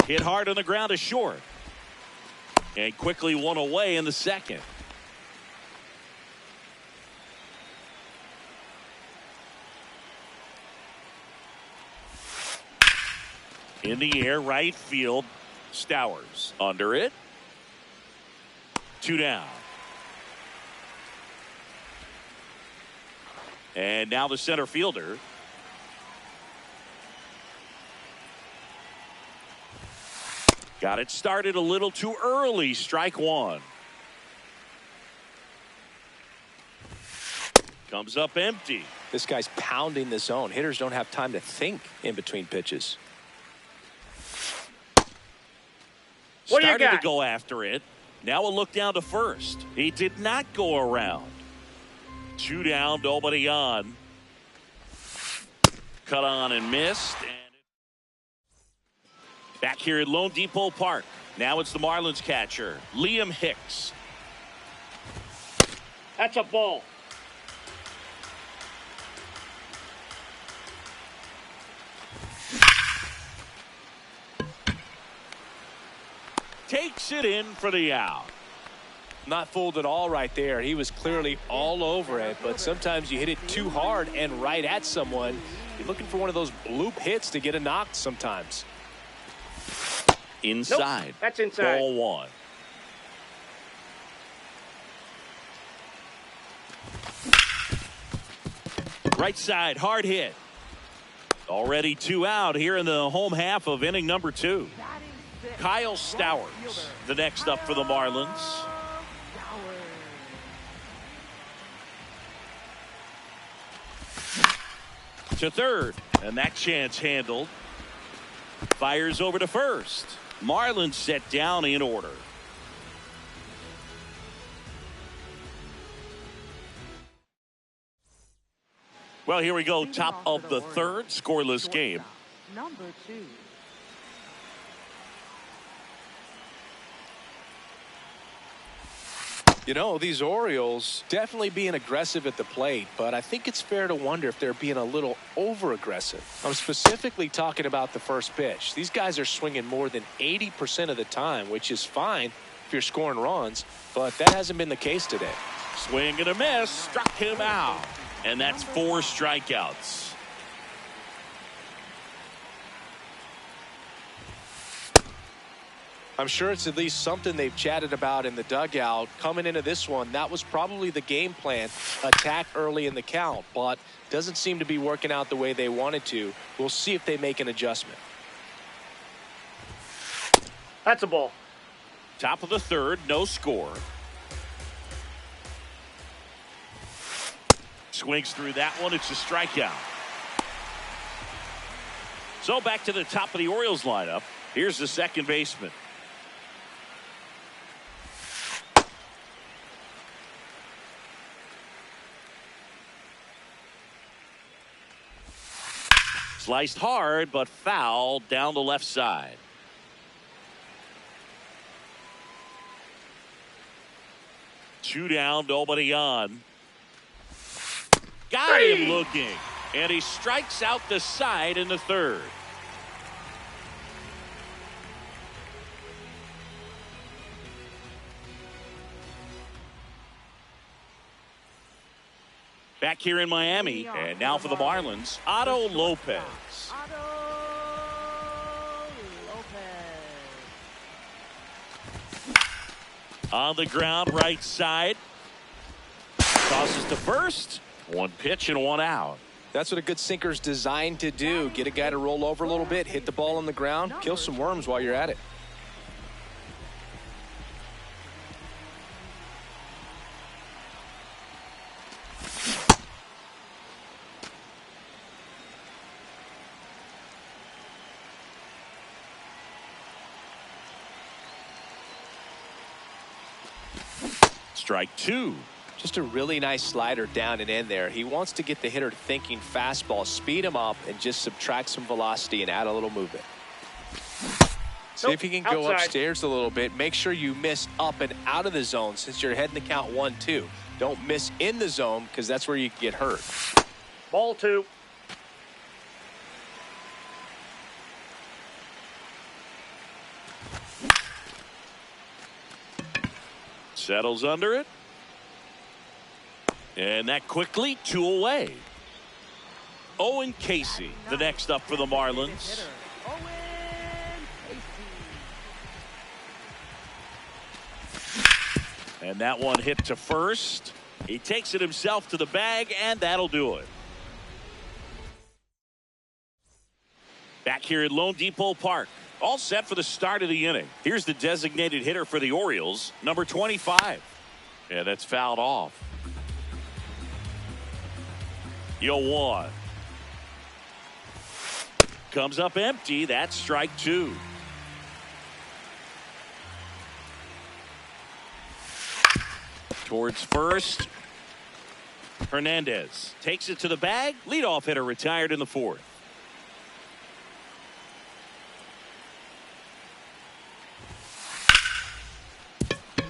Hit hard on the ground is short. And quickly one away in the second. In the air, right field. Stowers under it. 2 down. And now the center fielder. Got it started a little too early. Strike one. Comes up empty. This guy's pounding the zone. Hitters don't have time to think in between pitches. Started to go after it. Now a look down to first. He did not go around. 2 down, nobody on. Cut on and missed. And back here at Lone Depot Park. Now it's the Marlins catcher, Liam Hicks. That's a ball. Takes it in for the out. Not fooled at all right there. He was clearly all over it, but sometimes you hit it too hard and right at someone. You're looking for one of those bloop hits to get a knock sometimes. Inside. Nope, that's inside. Ball one. Right side, hard hit. Already 2 out here in the home half of inning number 2. Kyle Stowers, the next up for the Marlins. To third, and that chance handled. Fires over to first. Marlins set down in order. Well, here we go. Top of the third, scoreless game. Number 2. You know, these Orioles definitely being aggressive at the plate, but I think it's fair to wonder if they're being a little over-aggressive. I'm specifically talking about the first pitch. These guys are swinging more than 80% of the time, which is fine if you're scoring runs, but that hasn't been the case today. Swing and a miss, struck him out, and that's 4 strikeouts. I'm sure it's at least something they've chatted about in the dugout. Coming into this one, that was probably the game plan. Attack early in the count, but doesn't seem to be working out the way they wanted to. We'll see if they make an adjustment. That's a ball. Top of the third, no score. Swings through that one. It's a strikeout. So back to the top of the Orioles lineup. Here's the second baseman. Sliced hard, but foul down the left side. Two down, nobody on. Got him looking, and he strikes out the side in the third. Back here in Miami, and now for the Marlins, Otto Lopez. On the ground, right side. Tosses to first. 1 pitch and 1 out. That's what a good sinker's designed to do. Get a guy to roll over a little bit, hit the ball on the ground, kill some worms while you're at it. Strike 2. Just a really nice slider down and in there. He wants to get the hitter thinking fastball, speed him up, and just subtract some velocity and add a little movement. See if he can go upstairs a little bit. Make sure you miss up and out of the zone since you're heading the count 1-2. Don't miss in the zone because that's where you can get hurt. Ball 2. Settles under it. And that quickly 2 away. Owen Casey, the next up for the Marlins. And that one hit to first. He takes it himself to the bag, and that'll do it. Back here at Lone Depot Park. All set for the start of the inning. Here's the designated hitter for the Orioles, number 25. Yeah, that's fouled off. 0-1. Comes up empty. That's strike 2. Towards first. Hernandez takes it to the bag. Leadoff hitter retired in the 4th.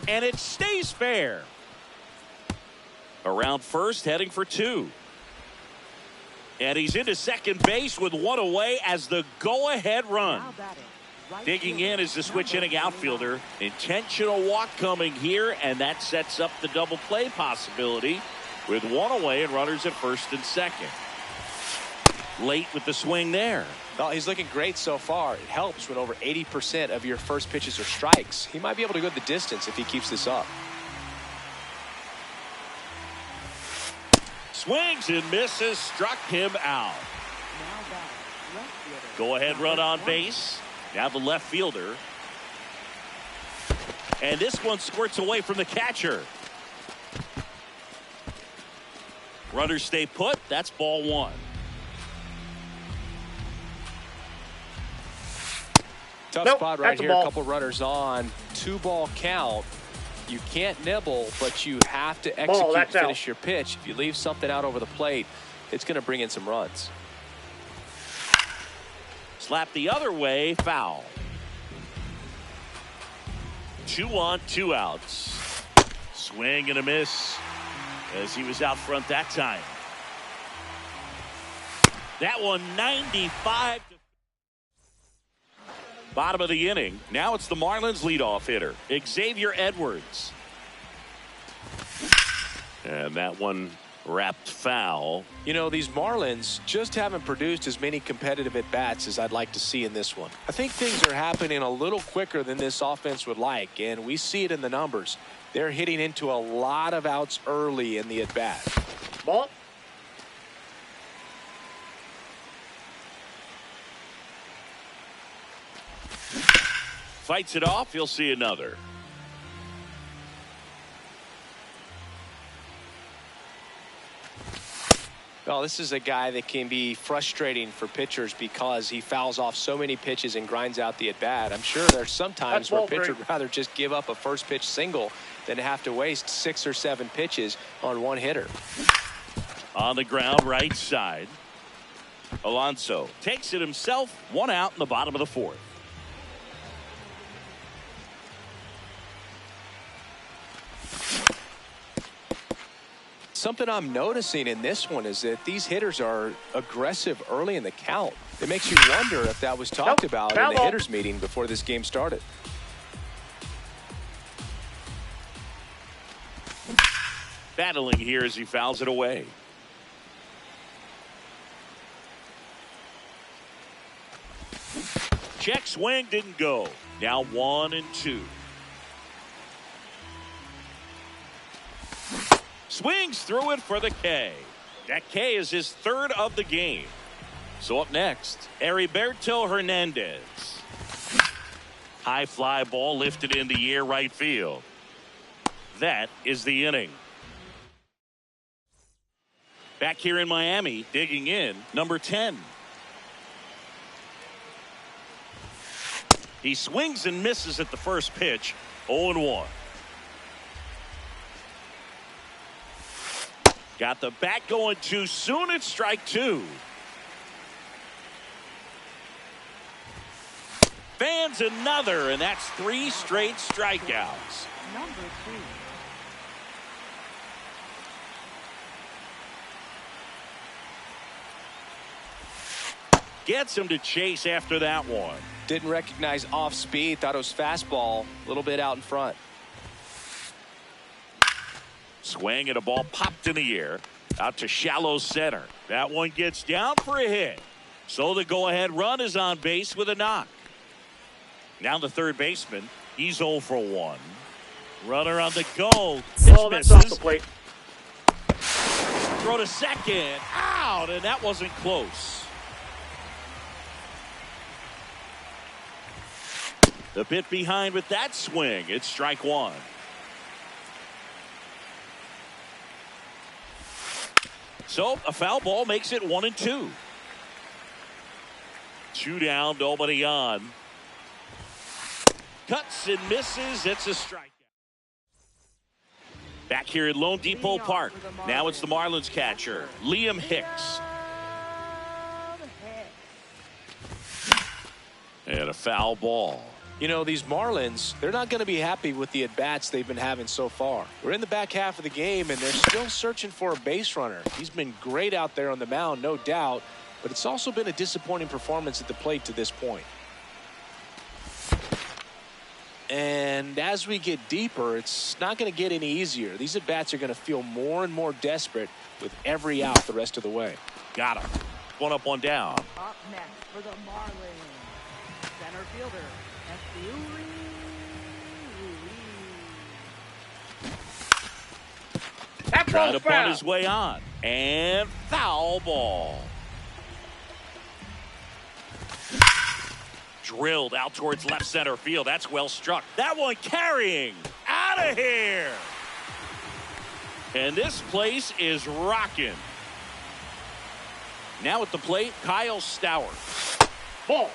And it stays fair. Around first, heading for 2. And he's into second base with 1 away as the go-ahead run. Digging in is the switch inning outfielder. Intentional walk coming here, and that sets up the double play possibility with 1 away and runners at first and second. Late with the swing there. Well, he's looking great so far. It helps when over 80% of your first pitches are strikes. He might be able to go the distance if he keeps this up. Swings and misses, struck him out. Go ahead run on base. Now the left fielder. And this one squirts away from the catcher. Runners stay put. That's ball 1. Tough spot right here. A couple runners on. 2-ball count. You can't nibble, but you have to execute and finish your pitch. If you leave something out over the plate, it's going to bring in some runs. Slap the other way, foul. 2 on, 2 outs. Swing and a miss as he was out front that time. That one 95. Bottom of the inning. Now it's the Marlins leadoff hitter, Xavier Edwards. And that one wrapped foul. You know, these Marlins just haven't produced as many competitive at-bats as I'd like to see in this one. I think things are happening a little quicker than this offense would like, and we see it in the numbers. They're hitting into a lot of outs early in the at-bat. Ball. Fights it off. You'll see another. Well, this is a guy that can be frustrating for pitchers because he fouls off so many pitches and grinds out the at-bat. I'm sure there's some times where a pitcher would rather just give up a first pitch single than have to waste 6 or 7 pitches on one hitter. On the ground, right side. Alonso takes it himself. 1 out in the bottom of the 4th. Something I'm noticing in this one is that these hitters are aggressive early in the count. It makes you wonder if that was talked about in the hitters meeting before this game started. Battling here as he fouls it away. Check swing, didn't go. Now 1 and 2. Swings through it for the K. That K is his 3rd of the game. So up next, Heriberto Hernandez. High fly ball lifted in the air, right field. That is the inning. Back here in Miami, digging in, number 10. He swings and misses at the first pitch. 0-1. Got the bat going too soon. It's strike 2. Fans another, and that's 3 straight strikeouts. Number 3. Gets him to chase after that one. Didn't recognize off speed. Thought it was fastball. A little bit out in front. Swing and a ball popped in the air out to shallow center. That one gets down for a hit. So the go-ahead run is on base with a knock. Now the third baseman. He's 0 for 1. Runner on the go. Oh, that's off the plate. Throw to second. Out, and that wasn't close. The bit behind with that swing. It's strike one. So a foul ball makes it 1-2. 2 down, nobody on. Cuts and misses. It's a strikeout. Back here at Lone Depot Park. Now it's the Marlins catcher, Liam Hicks. And a foul ball. You know, these Marlins, they're not going to be happy with the at-bats they've been having so far. We're in the back half of the game, and they're still searching for a base runner. He's been great out there on the mound, no doubt, but it's also been a disappointing performance at the plate to this point. And as we get deeper, it's not going to get any easier. These at-bats are going to feel more and more desperate with every out the rest of the way. Got him. One up, one down. Up next for the Marlins, center fielder, That trying ball's to punt foul. his way on. And foul ball. Drilled out towards left center field. That's well struck. That one carrying. Out of here. And this place is rocking. Now at the plate, Kyle Stowers. Ball.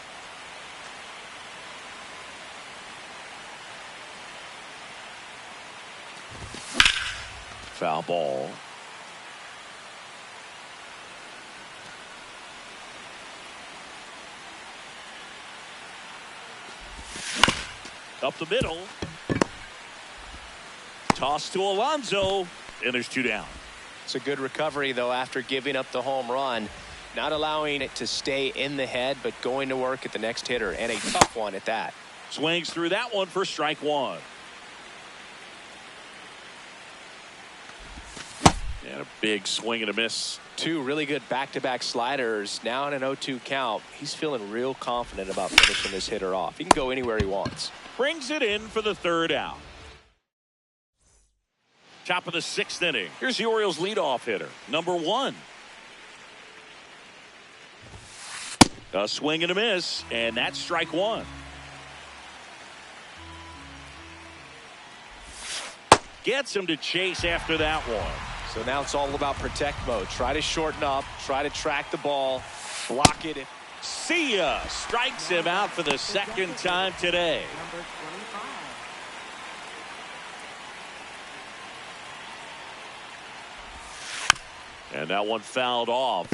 Foul ball. Up the middle. Toss to Alonso. And there's 2 down. It's a good recovery, though, after giving up the home run. Not allowing it to stay in the head, but going to work at the next hitter, and a tough one at that. Swings through that one for strike one. And a big swing and a miss. 2 really good back-to-back sliders. Now in an 0-2 count. He's feeling real confident about finishing this hitter off. He can go anywhere he wants. Brings it in for the 3rd out. Top of the 6th inning. Here's the Orioles leadoff hitter, number 1. A swing and a miss, and that's strike one. Gets him to chase after that one. So now it's all about protect mode. Try to shorten up, try to track the ball, block it. See ya. Strikes him out for the 2nd time today. number 25. And that one fouled off.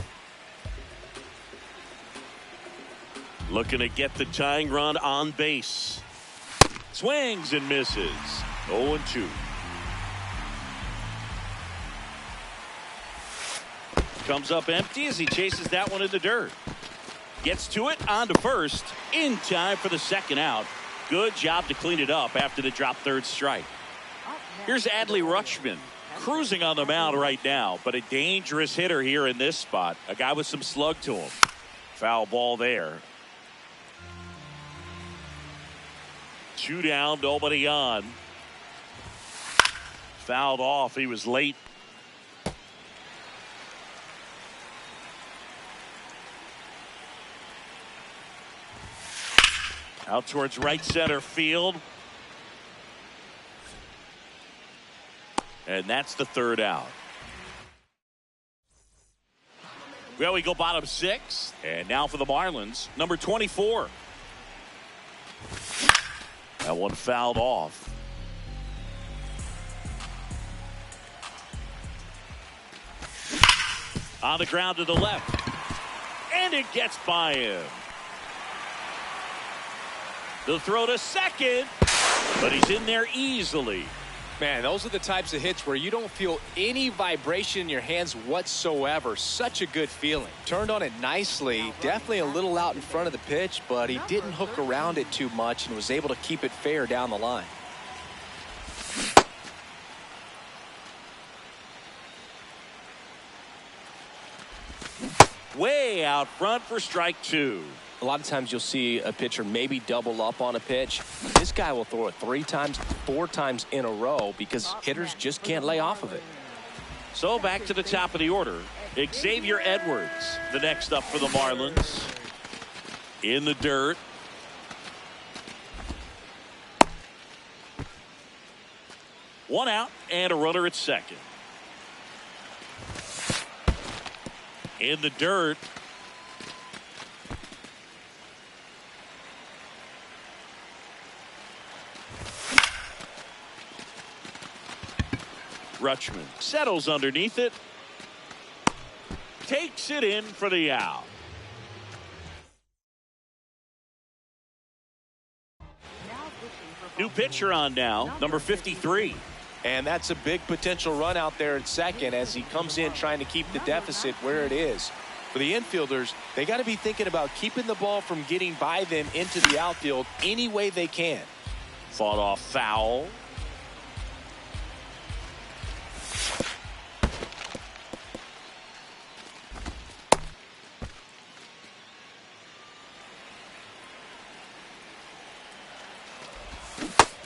Looking to get the tying run on base. Swings and misses. 0-2. Comes up empty as he chases that one in the dirt. Gets to it on to first. In time for the 2nd out. Good job to clean it up after the drop 3rd strike. Here's Adley Rutschman. Cruising on the mound right now, but a dangerous hitter here in this spot. A guy with some slug to him. Foul ball there. 2 down, nobody on. Fouled off. He was late. Out towards right center field. And that's the 3rd out. Well, we go bottom 6. And now for the Marlins, number 24. That one fouled off. On the ground to the left. And it gets by him. The throw to second. But he's in there easily. Man, those are the types of hits where you don't feel any vibration in your hands whatsoever. Such a good feeling. Turned on it nicely. Definitely a little out in front of the pitch, but he didn't hook around it too much and was able to keep it fair down the line. way out front for strike 2. A lot of times you'll see a pitcher maybe double up on a pitch. This guy will throw it 3 times, 4 times in a row because hitters just can't lay off of it. So back to the top of the order. Xavier Edwards, the next up for the Marlins. In the dirt. One out and a runner at second. In the dirt. Rutschman settles underneath it. Takes it in for the out. New pitcher on now, number 53. And that's a big potential run out there at second as he comes in trying to keep the deficit where it is. For the infielders, they got to be thinking about keeping the ball from getting by them into the outfield any way they can. Fought off foul.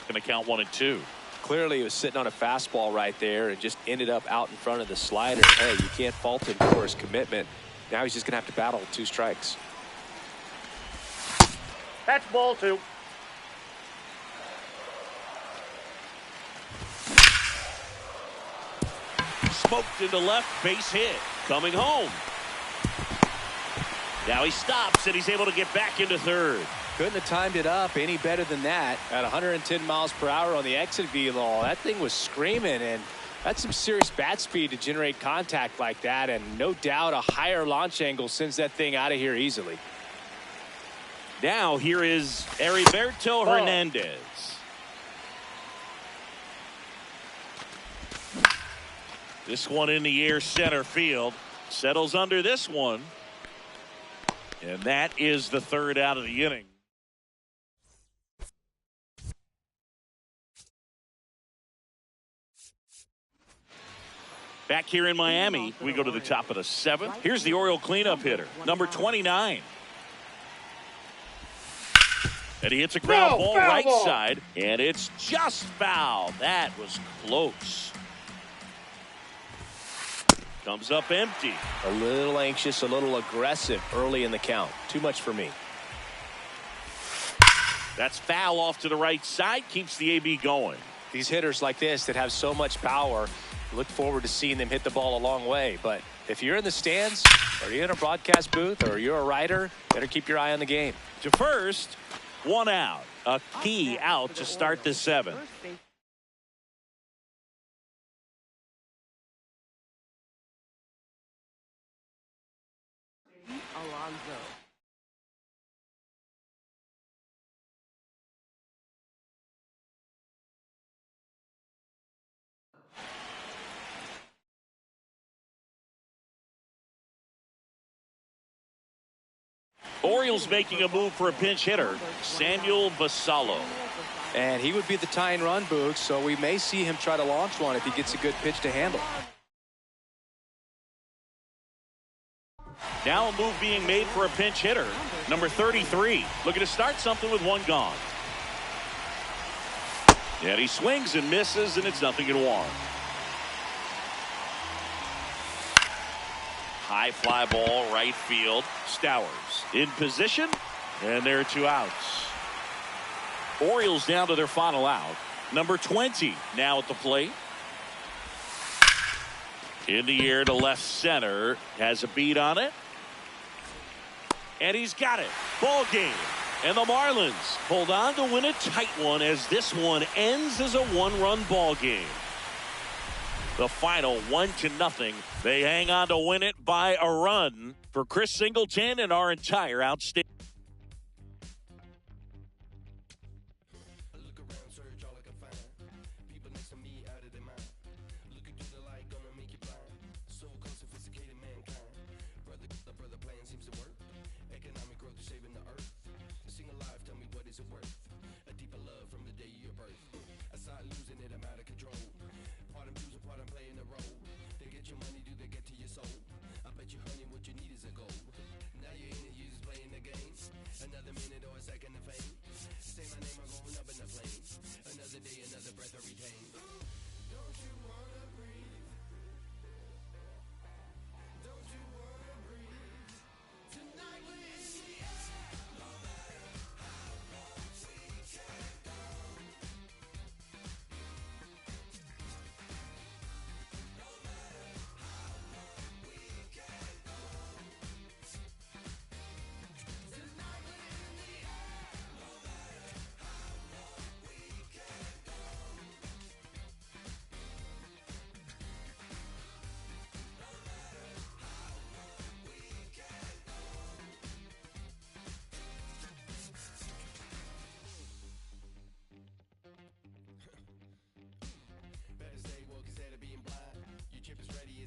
Going to count 1 and 2. Clearly he was sitting on a fastball right there and just ended up out in front of the slider. Hey, you can't fault him for his commitment. Now he's just going to have to battle 2 strikes. That's ball 2. Smoked into left, base hit. Coming home. Now he stops and he's able to get back into third. Couldn't have timed it up any better than that. At 110 miles per hour on the exit velo, that thing was screaming, and that's some serious bat speed to generate contact like that, and no doubt a higher launch angle sends that thing out of here easily. Now here is Heriberto Hernandez. This one in the air, center field. Settles under this one. And that is the 3rd out of the inning. Back here in Miami, we go to the top of the 7th. Here's the Oriole cleanup hitter, number 29. And he hits a ground ball right side, and it's just foul. That was close. Comes up empty. A little anxious, a little aggressive early in the count. Too much for me. That's foul off to the right side. Keeps the AB going. These hitters like this that have so much power, look forward to seeing them hit the ball a long way. But if you're in the stands, or you're in a broadcast booth, or you're a writer, better keep your eye on the game. To first, 1 out. A key out to start the 7th. Orioles making a move for a pinch hitter, Samuel Vasallo. And he would be the tying run, Boog, so we may see him try to launch one if he gets a good pitch to handle. Now a move being made for a pinch hitter, number 33. Looking to start something with 1 gone. And he swings and misses, and it's 0-1. High fly ball, right field. Stowers in position, and there are 2 outs. Orioles down to their final out. Number 20 now at the plate. In the air to left center. Has a beat on it. And he's got it. Ball game. And the Marlins hold on to win a tight one as this one ends as a 1-run ball game. The final 1-0. They hang on to win it by a run. For Chris Singleton and our entire outstanding. They get your money, do they get to your soul? I bet you, honey, what you need is a goal.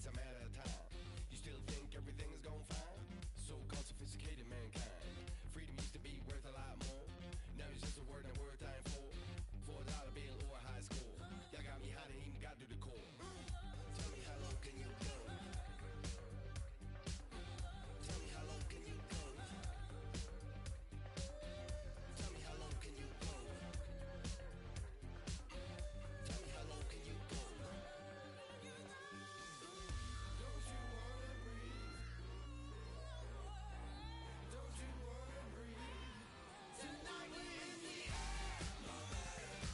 it's a matter of time. You still think everything is going fine? So-called sophisticated mankind. Freedom used to be worth a lot more. Now it's just a word and a word time for a dollar bill or a high score. Y'all got me hot and even got to the core. Tell me how low can you go? Tell me how low can you go? Tell me how low can you go? Tell me how low can you go? Don't you wanna breathe? Don't you wanna breathe? Tonight we're in the air. No matter how low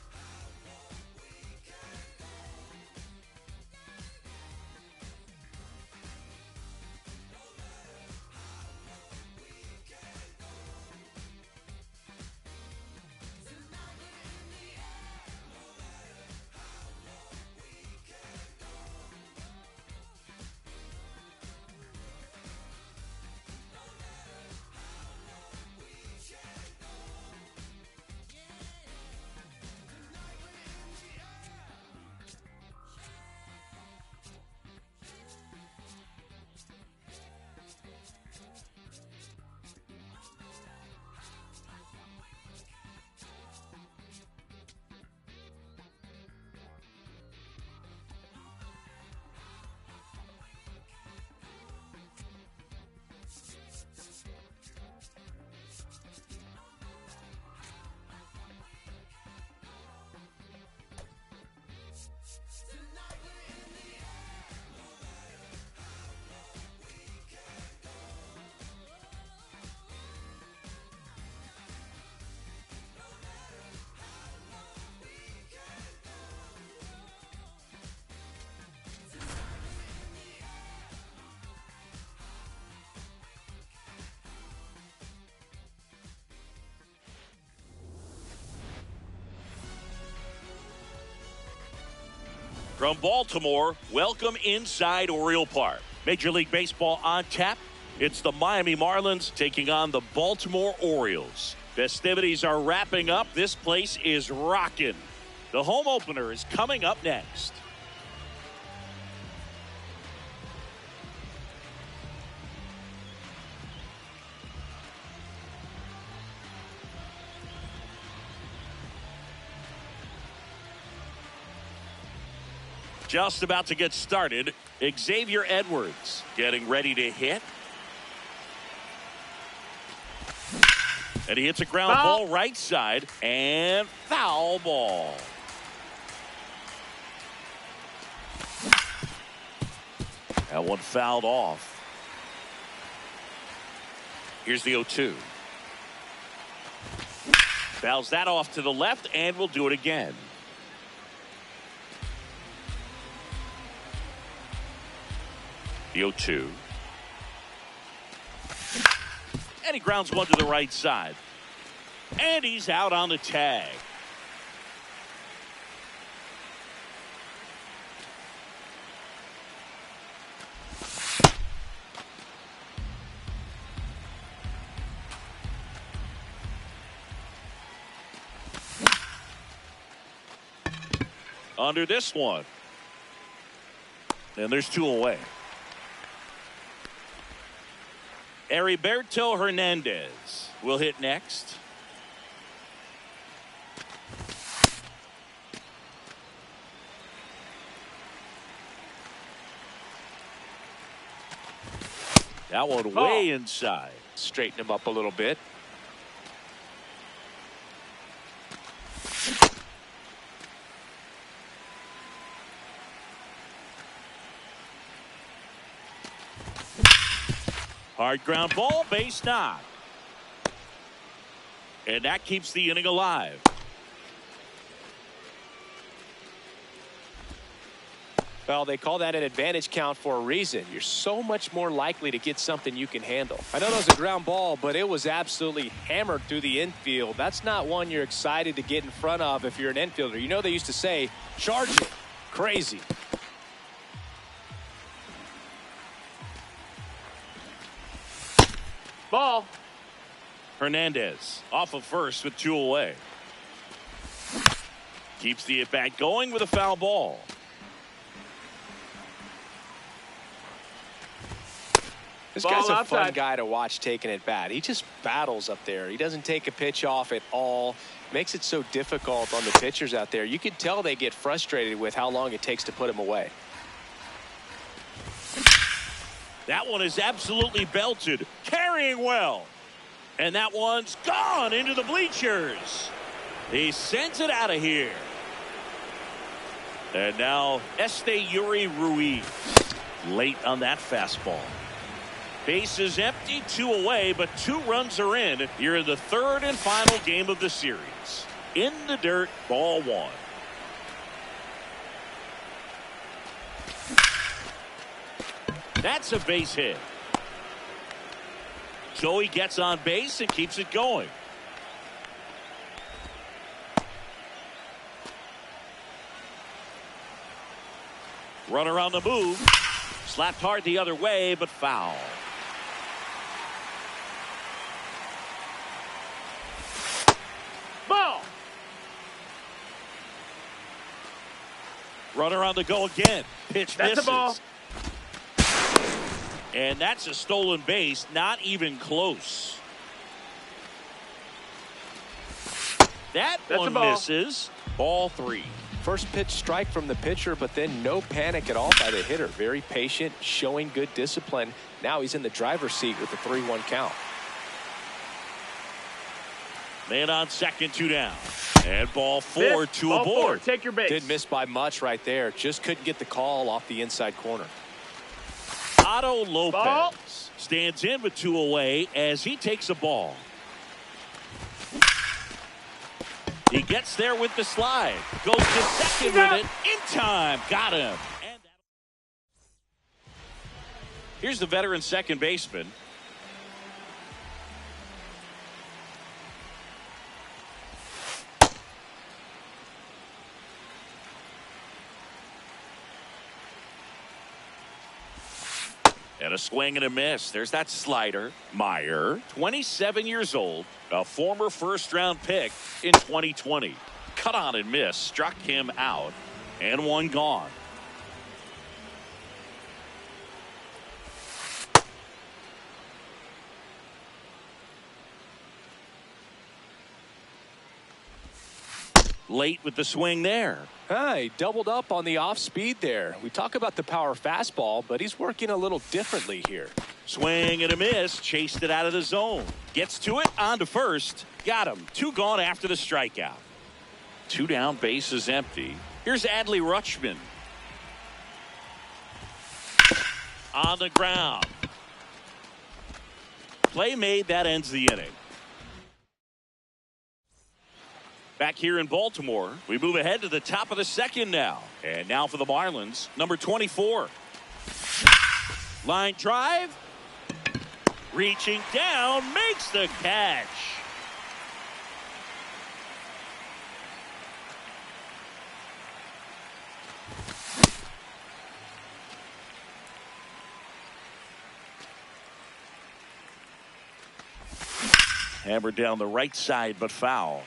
we can go. No matter how low we can go. Tonight we're in the air. No matter how low we can go. No matter how low we can go. Tonight we're in the air. Tonight we're in the air. No matter how low we can go. No matter how low we can go. Tonight we're in the air. From Baltimore, welcome inside Oriole Park. Major League Baseball on tap. It's the Miami Marlins taking on the Baltimore Orioles. Festivities are wrapping up. This place is rocking. The home opener is coming up next. Just about to get started. Xavier Edwards getting ready to hit. And he hits a ground ball right side and foul ball. That one fouled off. Here's the 0-2. Fouls that off to the left and will do it again. The 0-2. And he grounds one to the right side. And he's out on the tag. Under this one. And there's two away. Heriberto Hernandez will hit next. That one way inside. Straighten him up a little bit. Hard ground ball, base knock. And that keeps the inning alive. Well, they call that an advantage count for a reason. You're so much more likely to get something you can handle. I know that was a ground ball, but it was absolutely hammered through the infield. That's not one you're excited to get in front of if you're an infielder. You know they used to say, charge it. Crazy. Ball. Hernandez off of first with two away. Keeps the at-bat going with a foul ball. This Ball guy's a outside. fun guy to watch taking at bat. He just battles up there. He doesn't take a pitch off at all. Makes it so difficult on the pitchers out there. You can tell they get frustrated with how long it takes to put him away. That one is absolutely belted. Carrying well. And that one's gone into the bleachers. He sends it out of here. And now Yuri Ruiz. Late on that fastball. Base is empty, 2 away, but 2 runs are in. You're in the 3rd and final game of the series. In the dirt, ball 1. That's a base hit. Joey gets on base and keeps it going. Runner on the move. Slapped hard the other way, but foul. Ball. Runner on the go again. Pitch That's misses. a ball. And that's a stolen base. Not even close. That's one a ball. misses. Ball 3. First pitch strike from the pitcher, but then no panic at all by the hitter. Very patient, showing good discipline. Now he's in the driver's seat with the 3-1 count. Man on second, 2 down. And ball 4, Miss. 2 Ball aboard. 4. Take your base. Didn't miss by much right there. Just couldn't get the call off the inside corner. Otto Lopez Ball. stands in with 2 away as he takes a ball. He gets there with the slide. Goes to second with it. In time. Got him. And here's the veteran second baseman. And a swing and a miss. There's that slider. Meyer, 27 years old, a former first-round pick in 2020. Cut on and miss, struck him out, and 1 gone. Late with the swing there. He doubled up on the off speed there. We talk about the power fastball, but he's working a little differently here. Swing and a miss. Chased it out of the zone. Gets to it. On to first. Got him. 2 gone after the strikeout. 2 down. Base is empty. Here's Adley Rutschman. On the ground. Play made. That ends the inning. Back here in Baltimore, we move ahead to the top of the 2nd now. And now for the Marlins, number 24. Line drive. Reaching down, makes the catch. Hammered down the right side, but foul.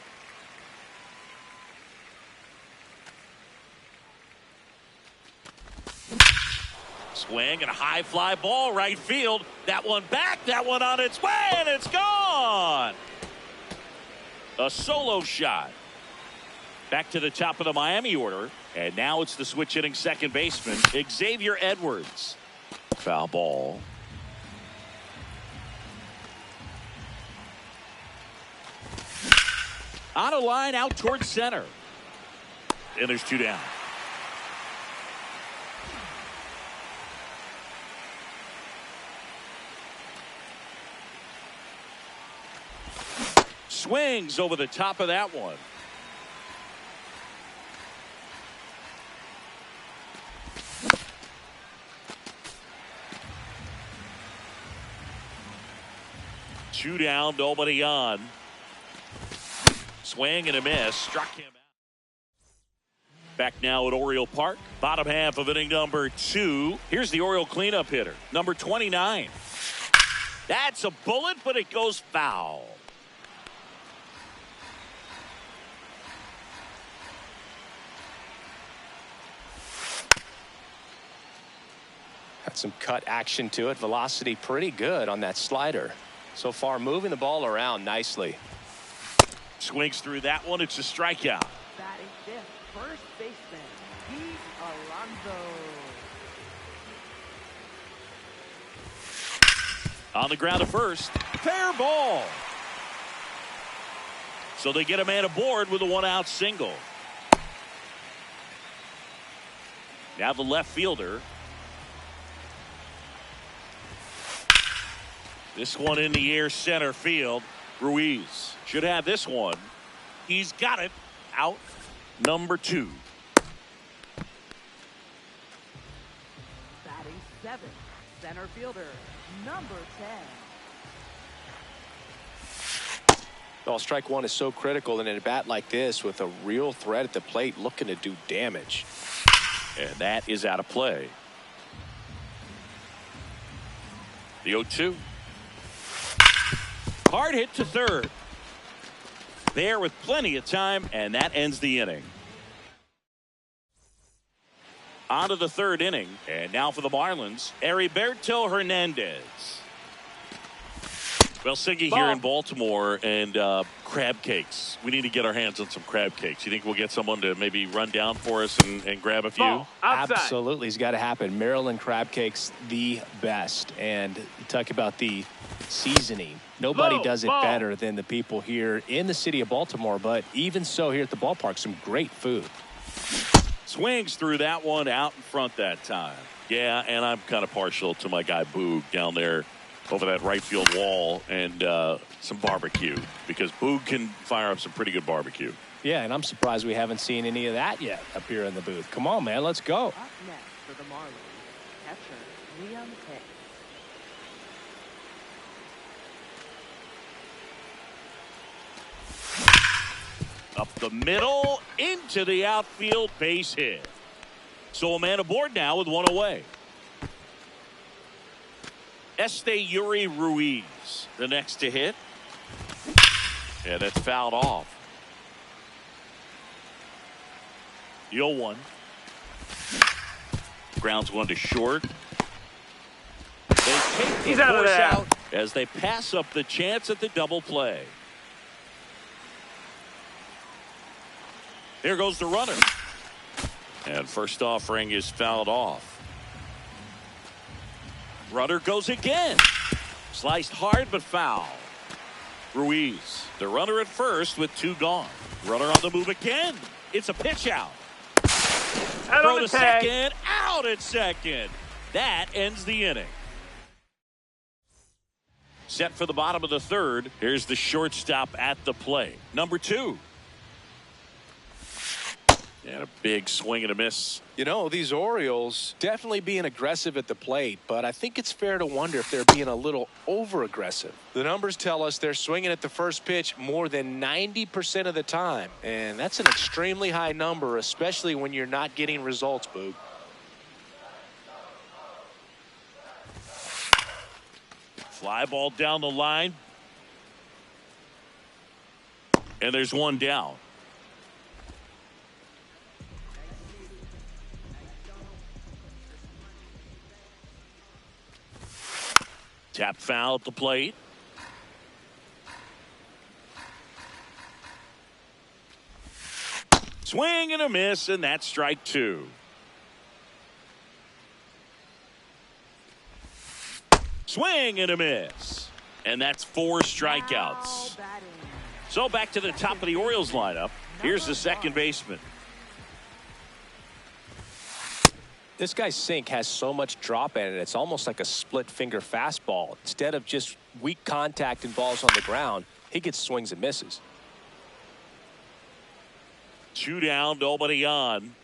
Swing and a high fly ball right field. That one back, that one on its way, and it's gone. A solo shot. Back to the top of the Miami order, and now it's the switch hitting second baseman, Xavier Edwards. Foul ball. On a line out towards center. And there's 2 down. Swings over the top of that one. Two down, nobody on. Swing and a miss. Struck him out. Back now at Oriole Park. Bottom half of inning number 2. Here's the Oriole cleanup hitter, number 29. That's a bullet, but it goes foul. Got some cut action to it. Velocity pretty good on that slider. So far, moving the ball around nicely. Swings through that one. It's a strikeout. Batting fifth, first baseman, Pete Alonso. On the ground at first. Fair ball. So they get a man aboard with a one-out single. Now the left fielder. This one in the air, center field. Ruiz should have this one. He's got it. Out number 2. Batting seventh, center fielder, number 10. Well, strike one is so critical in a bat like this with a real threat at the plate looking to do damage. And that is out of play. The 0-2. Hard hit to third. There with plenty of time, and that ends the inning. On to the third inning, and now for the Marlins, Heriberto Hernandez. Well, Siggy here in Baltimore, and crab cakes. We need to get our hands on some crab cakes. You think we'll get someone to maybe run down for us and grab a few? Absolutely. It's got to happen. Maryland crab cakes, the best. And you talk about the seasoning. Nobody does it better than the people here in the city of Baltimore. But even so, here at the ballpark, some great food. Swings through that one out in front that time. Yeah, and I'm kind of partial to my guy Boog down there over that right field wall, and some barbecue, because Boog can fire up some pretty good barbecue. Yeah, and I'm surprised we haven't seen any of that yet up here in the booth. Come on, man, let's go. Up next for the Marlins, catcher Liam Hicks. Up the middle, into the outfield, base hit. So a man aboard now with one away. Yuri Ruiz, the next to hit. Yeah, that's fouled off. The 0-1. Grounds one to short. They take the force out as they pass up the chance at the double play. There goes the runner. And first offering is fouled off. Runner goes again. Sliced hard but foul. Ruiz, the runner at first with 2 gone. Runner on the move again. It's a pitch out. Throw to second. Out at second. That ends the inning. Set for the bottom of the third. Here's the shortstop at the plate. Number 2. And a big swing and a miss. You know, these Orioles definitely being aggressive at the plate, but I think it's fair to wonder if they're being a little over-aggressive. The numbers tell us they're swinging at the first pitch more than 90% of the time, and that's an extremely high number, especially when you're not getting results, Boog. Fly ball down the line. And there's one down. Tap foul at the plate. Swing and a miss, and that's strike 2. Swing and a miss. And that's 4 strikeouts. So back to the top of the Orioles lineup. Here's the second baseman. This guy's sink has so much drop in it, it's almost like a split finger fastball. Instead of just weak contact and balls on the ground, he gets swings and misses. 2 down, nobody on.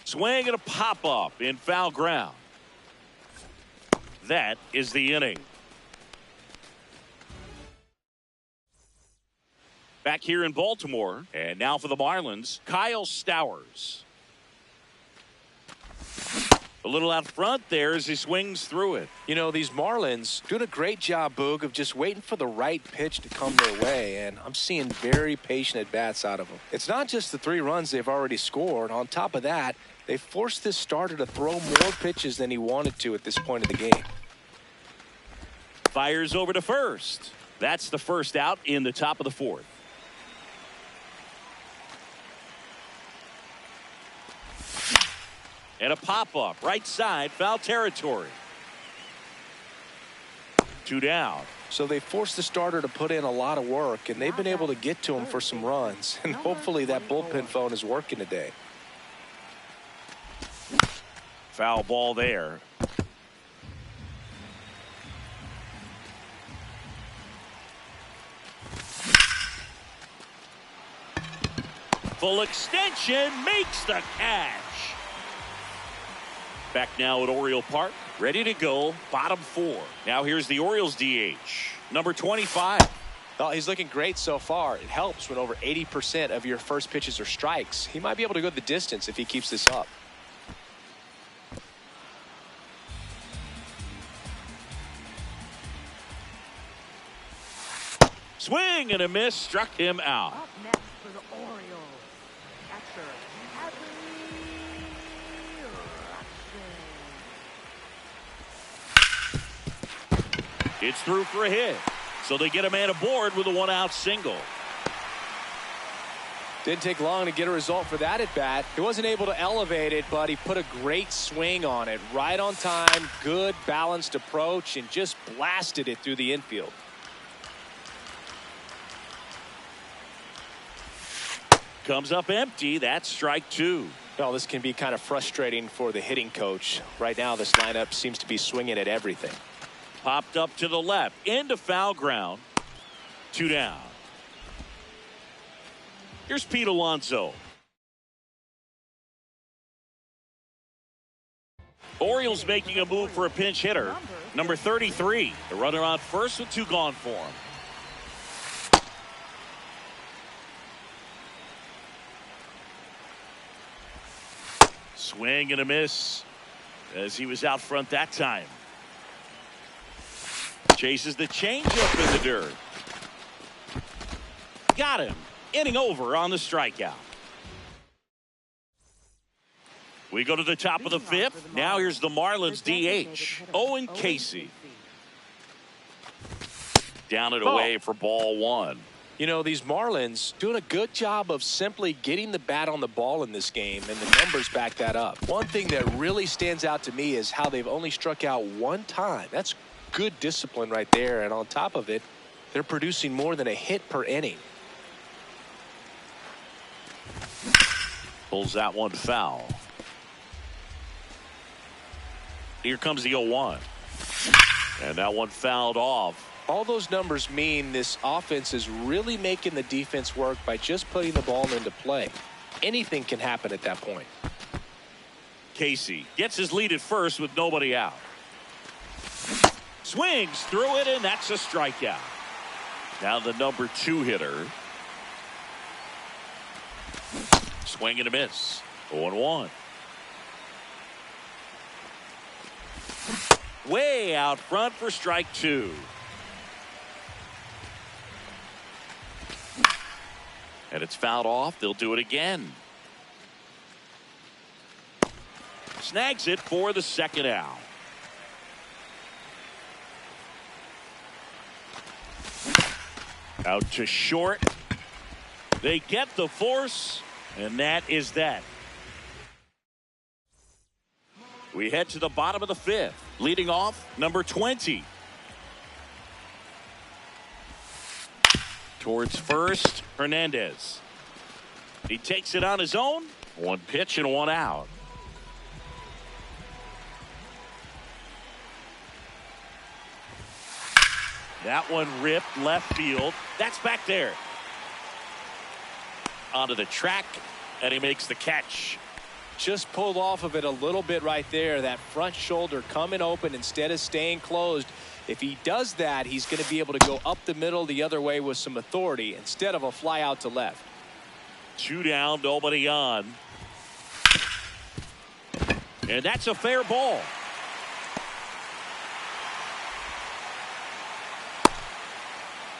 Swing and a pop up in foul ground. That is the inning. Back here in Baltimore, and now for the Marlins, Kyle Stowers. The little out front there as he swings through it. You know, these Marlins doing a great job, Boog, of just waiting for the right pitch to come their way, and I'm seeing very patient at-bats out of them. It's not just the 3 runs they've already scored. On top of that, they forced this starter to throw more pitches than he wanted to at this point of the game. Fires over to first. That's the first out in the top of the 4th. And a pop-up, right side, foul territory. 2 down. So they forced the starter to put in a lot of work, and they've been able to get to him for some runs. And hopefully that bullpen phone is working today. Foul ball there. Full extension, makes the catch. Back now at Oriole Park, ready to go, bottom 4. Now here's the Orioles DH, number 25. Oh, he's looking great so far. It helps when over 80% of your first pitches are strikes. He might be able to go the distance if he keeps this up. Swing and a miss, struck him out. Up next for the Orioles, catcher, It's through for a hit. So they get a man aboard with a 1-out single. Didn't take long to get a result for that at bat. He wasn't able to elevate it, but he put a great swing on it. Right on time, good balanced approach, and just blasted it through the infield. Comes up empty. That's strike 2. Well, this can be kind of frustrating for the hitting coach. Right now, this lineup seems to be swinging at everything. Popped up to the left, into foul ground. 2 down. Here's Pete Alonso. Orioles making a move for a pinch hitter, number 33. The runner on first with 2 gone for him. Swing and a miss as he was out front that time. Chases the changeup in the dirt. Got him. Inning over on the strikeout. We go to the top of the 5th. Now here's the Marlins DH, Owen Casey. Down and away for ball 1. You know, these Marlins doing a good job of simply getting the bat on the ball in this game, and the numbers back that up. One thing that really stands out to me is how they've only struck out 1 time. That's good discipline right there, and on top of it, they're producing more than a hit per inning. Pulls that one foul. Here comes the 0-1. And that one fouled off. All those numbers mean this offense is really making the defense work by just putting the ball into play. Anything can happen at that point. Casey gets his lead at first with nobody out. Swings through it, and that's a strikeout. Now the number 2 hitter. Swing and a miss. 0-1. Way out front for strike 2. And it's fouled off. They'll do it again. Snags it for the 2nd out. Out to short. They get the force, and that is that. We head to the bottom of the 5th. Leading off, number 20. Towards first, Hernandez. He takes it on his own. 1 pitch and 1 out. That one ripped left field. That's back there. Onto the track, and he makes the catch. Just pulled off of it a little bit right there. That front shoulder coming open instead of staying closed. If he does that, he's going to be able to go up the middle the other way with some authority instead of a fly out to left. 2 down, nobody on. And that's a fair ball.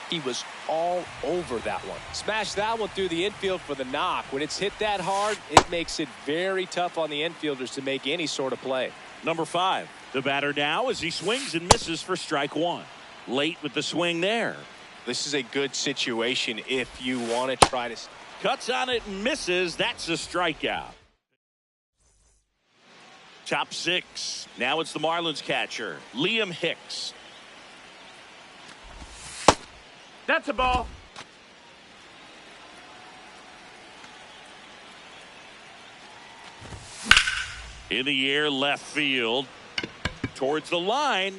He was all over that one. Smashed that one through the infield for the knock. When it's hit that hard, it makes it very tough on the infielders to make any sort of play. Number 5, the batter now as he swings and misses for strike 1. Late with the swing there. This is a good situation if you want to try to... Cuts on it and misses. That's a strikeout. Top 6. Now it's the Marlins catcher, Liam Hicks. That's a ball. In the air, left field. Towards the line.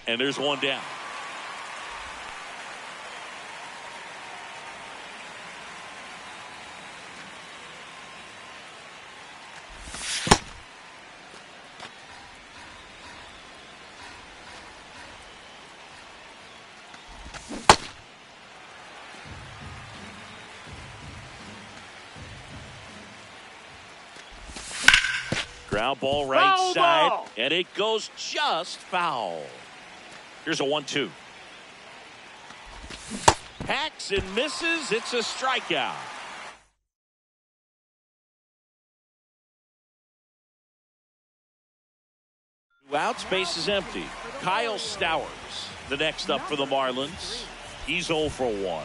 And there's one down. Ground ball right Foul side, ball. and it goes just foul. Here's a 1-2. Hacks and misses. It's a strikeout. Two outs, base is empty. Kyle Stowers, the next up for the Marlins. He's 0 for 1.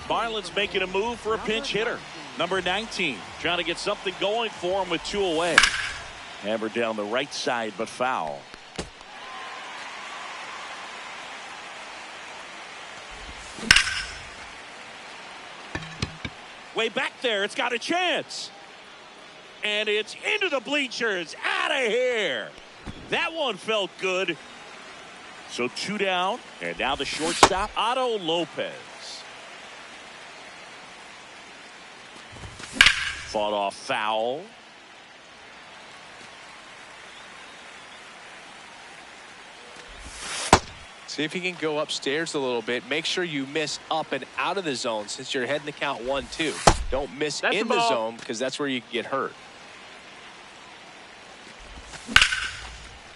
Marlins making a move for a pinch hitter. Number 19, trying to get something going for him with 2 away. Hammered down the right side, but foul. Way back there, it's got a chance. And it's into the bleachers, out of here. That one felt good. So 2 down, and now the shortstop, Otto Lopez. Fought off foul. See if you can go upstairs a little bit. Make sure you miss up and out of the zone since you're heading to count 1-2. Don't miss in the zone because that's where you can get hurt.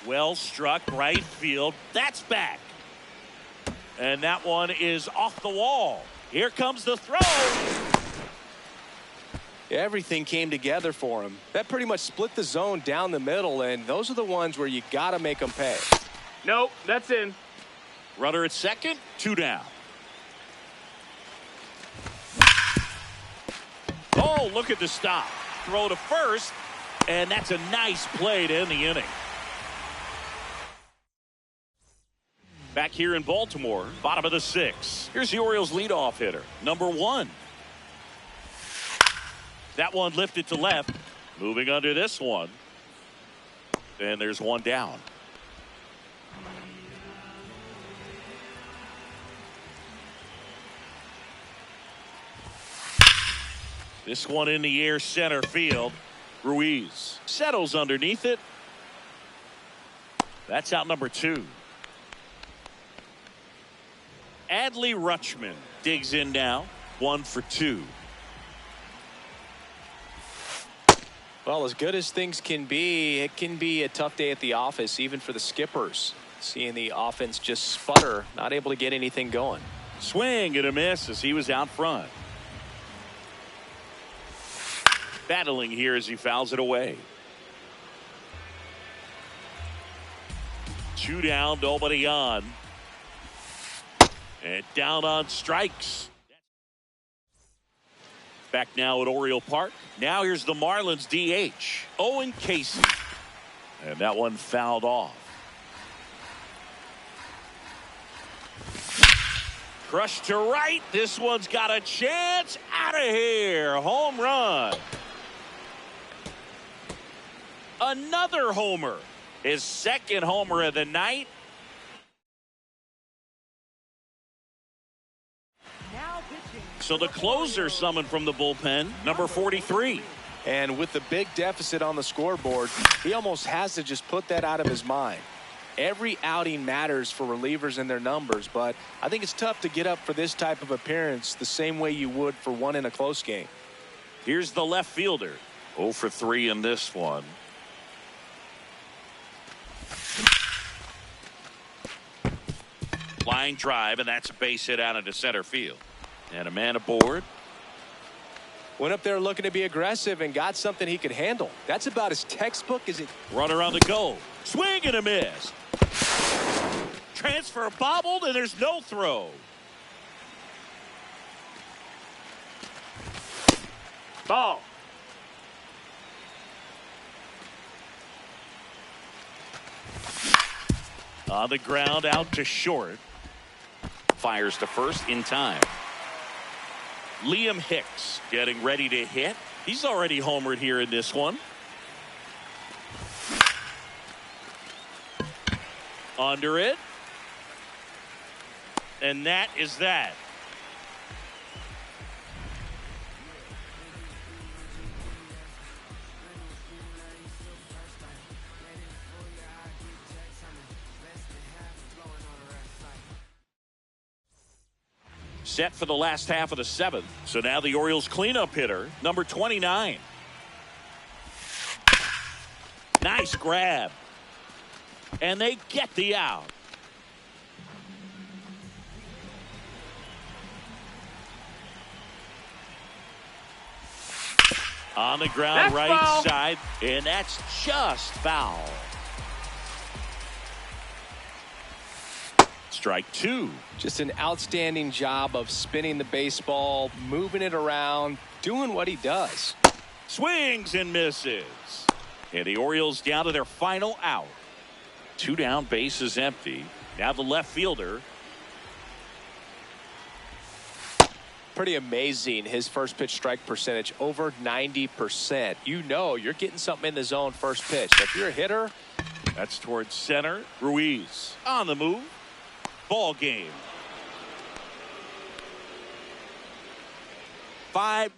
Well struck right field. That's back. And that one is off the wall. Here comes the throw. Everything came together for him. That pretty much split the zone down the middle, and those are the ones where you got to make them pay. Nope, that's in. Runner at second, 2 down. Oh, look at the stop. Throw to first, and that's a nice play to end the inning. Back here in Baltimore, bottom of the 6th. Here's the Orioles leadoff hitter, number 1. That one lifted to left. Moving under this one. And there's one down. This one in the air, center field. Ruiz settles underneath it. That's out number 2. Adley Rutschman digs in now. 1 for 2. Well, as good as things can be, it can be a tough day at the office, even for the skippers. Seeing the offense just sputter, not able to get anything going. Swing and a miss as he was out front. Battling here as he fouls it away. 2 down, nobody on. And down on strikes. Back now at Oriole Park. Now here's the Marlins DH, Owen Casey. And that one fouled off. Crushed to right. This one's got a chance. Out of here. Home run. Another homer. His second homer of the night. So the closer summoned from the bullpen, number 43. And with the big deficit on the scoreboard, he almost has to just put that out of his mind. Every outing matters for relievers and their numbers, but I think it's tough to get up for this type of appearance the same way you would for one in a close game. Here's the left fielder, 0 for 3 in this one. Line drive, and that's a base hit out into center field. And a man aboard. Went up there looking to be aggressive and got something he could handle. That's about as textbook as it. Runner on the go. Swing and a miss. Transfer bobbled, and there's no throw. Ball. On the ground, out to short. Fires to first in time. Liam Hicks getting ready to hit. He's already homered here in this one. Under it. And that is that. Set for the last half of the seventh. So now the Orioles cleanup hitter, number 29. Nice grab. And they get the out. On the ground, that's right foul. side, and that's just foul. Strike two. Just an outstanding job of spinning the baseball, moving it around, doing what he does. Swings and misses. And the Orioles down to their final out. 2 down, bases empty. Now the left fielder. Pretty amazing, his first pitch strike percentage, over 90%. You know you're getting something in the zone first pitch. If you're a hitter, That's towards center. Ruiz on the move. Ball game. 5-0.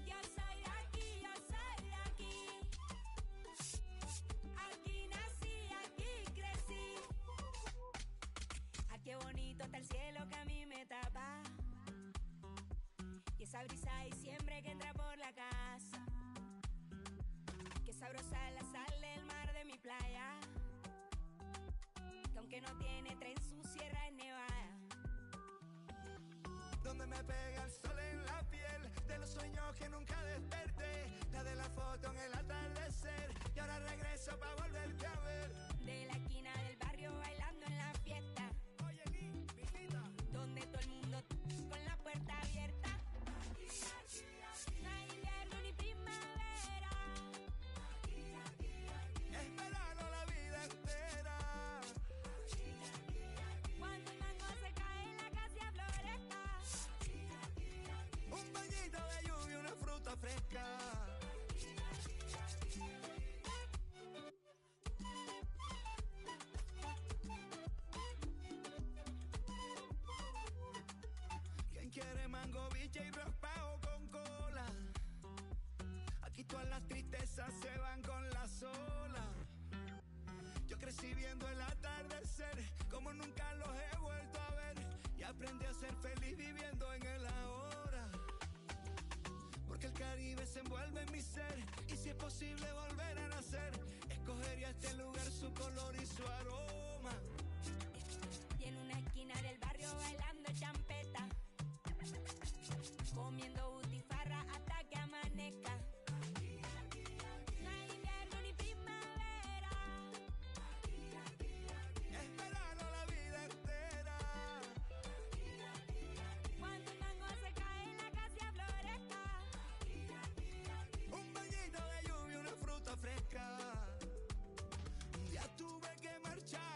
Yo soy de aquí, yo soy de aquí. Aquí nací, aquí crecí. Ah, qué bonito está el cielo que a mí me tapa. Y esa brisa de diciembre que entra por la casa. Qué sabrosa es la sal del mar de mi playa. Que aunque no tiene tren, su sierra es nevada. Donde me pega el sol en la piel, de los sueños que nunca desperté, la de la foto en el atardecer, y ahora regreso para volverte a ver. De la esquina del barrio bailando en la fiesta. Oye, Guita, Donde todo el mundo con la puerta abierta. No hay invierno ni primavera. es verano la vida entera. Cuando el mango se cae en la casa floresta. Un bañito de lluvia, una fruta fresca. ¿Quién quiere mango, biche y raspado con cola? Aquí todas las tristezas se van con la sola. Yo crecí viendo el atardecer como nunca los he vuelto a ver, y aprendí a ser feliz viviendo en el ahora. Porque el Caribe se envuelve en mi ser, y si es posible volver a nacer, escogería este lugar, su color y su aroma. Y en una esquina del barrio bailando champeta. Comiendo butifarra hasta que amanezca. No hay invierno ni primavera. Es verano la vida entera. Cuando el mango se cae en la casa floresta. Un bañito de lluvia, una fruta fresca. Un día tuve que marchar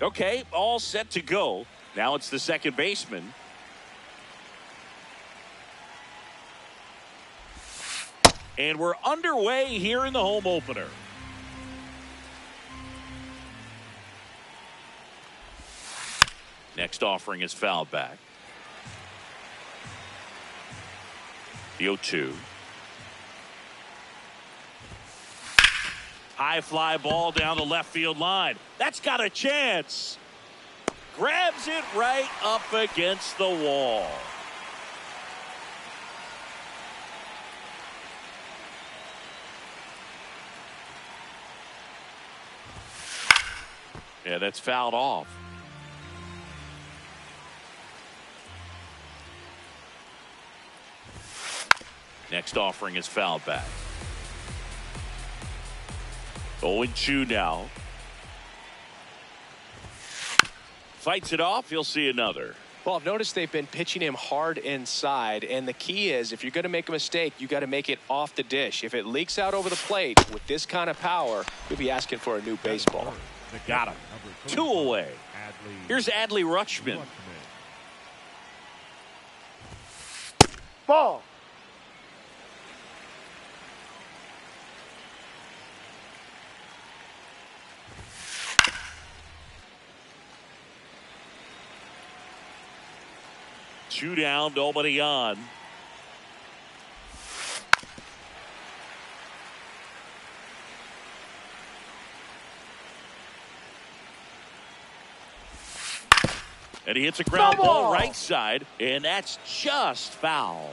Okay, all set to go. Now it's the second baseman. And we're underway here in the home opener. Next offering is fouled back. The 0-2. High fly ball down the left field line. That's got a chance. Grabs it right up against the wall. Yeah, that's fouled off. Next offering is fouled back. 0-2 now. Fights it off. He'll see another. Well, I've noticed they've been pitching him hard inside, and the key is if you're going to make a mistake, you got to make it off the dish. If it leaks out over the plate with this kind of power, you'll be asking for a new baseball. Got him. 2 away. Here's Adley Rutschman. Ball. Two down, nobody on. And he hits a ground ball right side, and that's just foul.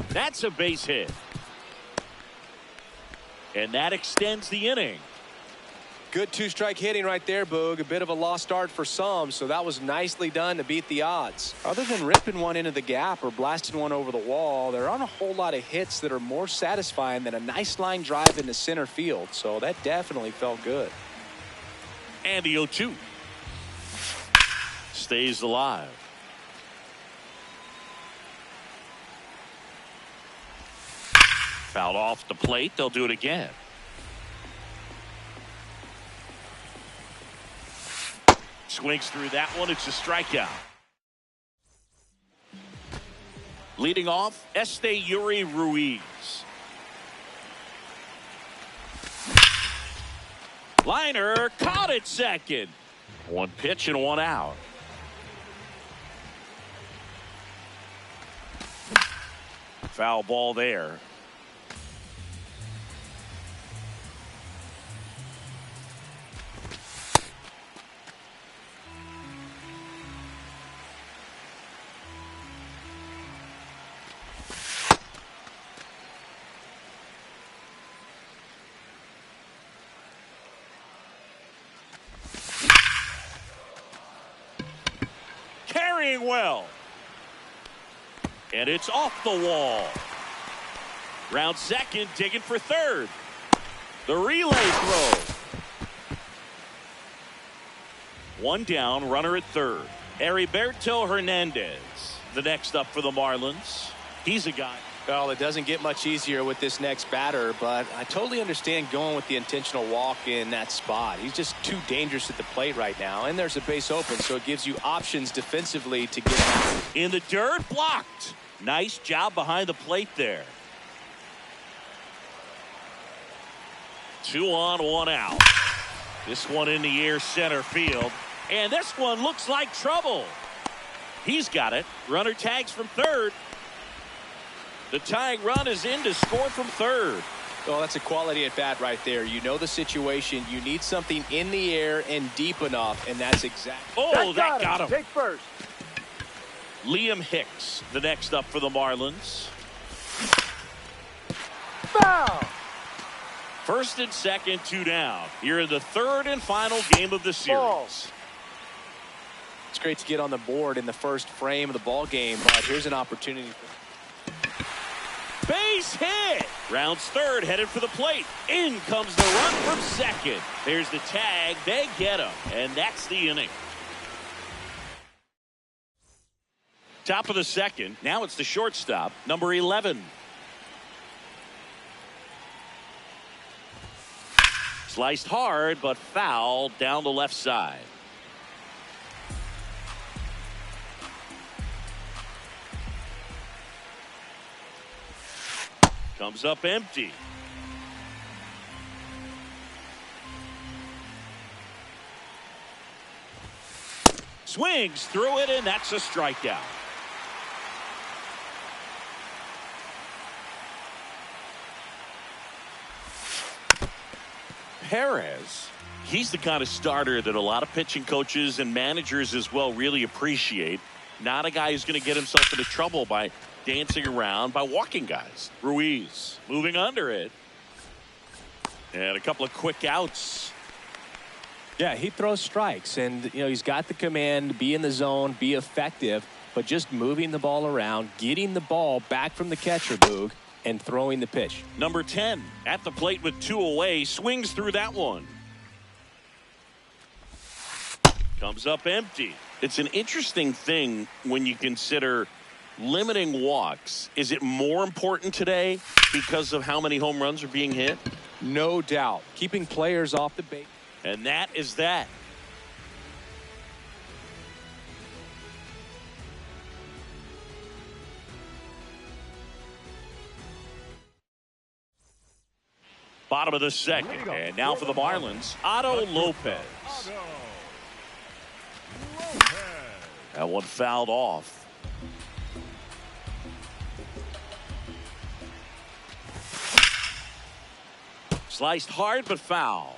That's a base hit. And that extends the inning. Good two-strike hitting right there, Boog. A bit of a lost start for some, so that was nicely done to beat the odds. Other than ripping one into the gap or blasting one over the wall, there aren't a whole lot of hits that are more satisfying than a nice line drive into center field, so that definitely felt good. And the 0-2 stays alive. Fouled off the plate. They'll do it again. Swings through that one. It's a strikeout. Leading off, Yuri Ruiz. Liner caught at second. One pitch and one out. Foul ball there. Carrying well. And it's off the wall. Round second, digging for third. The relay throw. One down, runner at third. Heriberto Hernandez, the next up for the Marlins. He's a guy. Well, it doesn't get much easier with this next batter, but I totally understand going with the intentional walk in that spot. He's just too dangerous at the plate right now, and there's a base open, so it gives you options defensively to get out. In the dirt, blocked. Nice job behind the plate there. 2 on, 1 out. This one in the air center field, and this one looks like trouble. He's got it. Runner tags from third. The tying run is in to score from third. Well, that's a quality at bat right there. You know the situation. You need something in the air and deep enough, and that's exactly. Oh, that got him. Take first. Liam Hicks, the next up for the Marlins. Foul. First and second, 2 down. Here in the third and final game of the series. Ball. It's great to get on the board in the first frame of the ball game, but here's an opportunity. Base hit. Rounds third, headed for the plate. In comes the run from second. There's the tag. They get him, and that's the inning. Top of the second. Now it's the shortstop, number 11. Sliced hard, but fouled down the left side. Comes up empty. Swings through it, and that's a strikeout. Perez, he's the kind of starter that a lot of pitching coaches and managers as well really appreciate. Not a guy who's going to get himself into trouble by dancing around, by walking guys. Ruiz moving under it. And a couple of quick outs. Yeah, he throws strikes, and he's got the command, be in the zone, be effective, but just moving the ball around, getting the ball back from the catcher, Boog, and throwing the pitch. Number 10 at the plate with 2 away, swings through that one. Comes up empty. It's an interesting thing when you consider limiting walks. Is it more important today because of how many home runs are being hit? No doubt. Keeping players off the base. And that is that. Bottom of the second. And now for the Marlins, Otto Lopez. That one fouled off. Sliced hard but foul.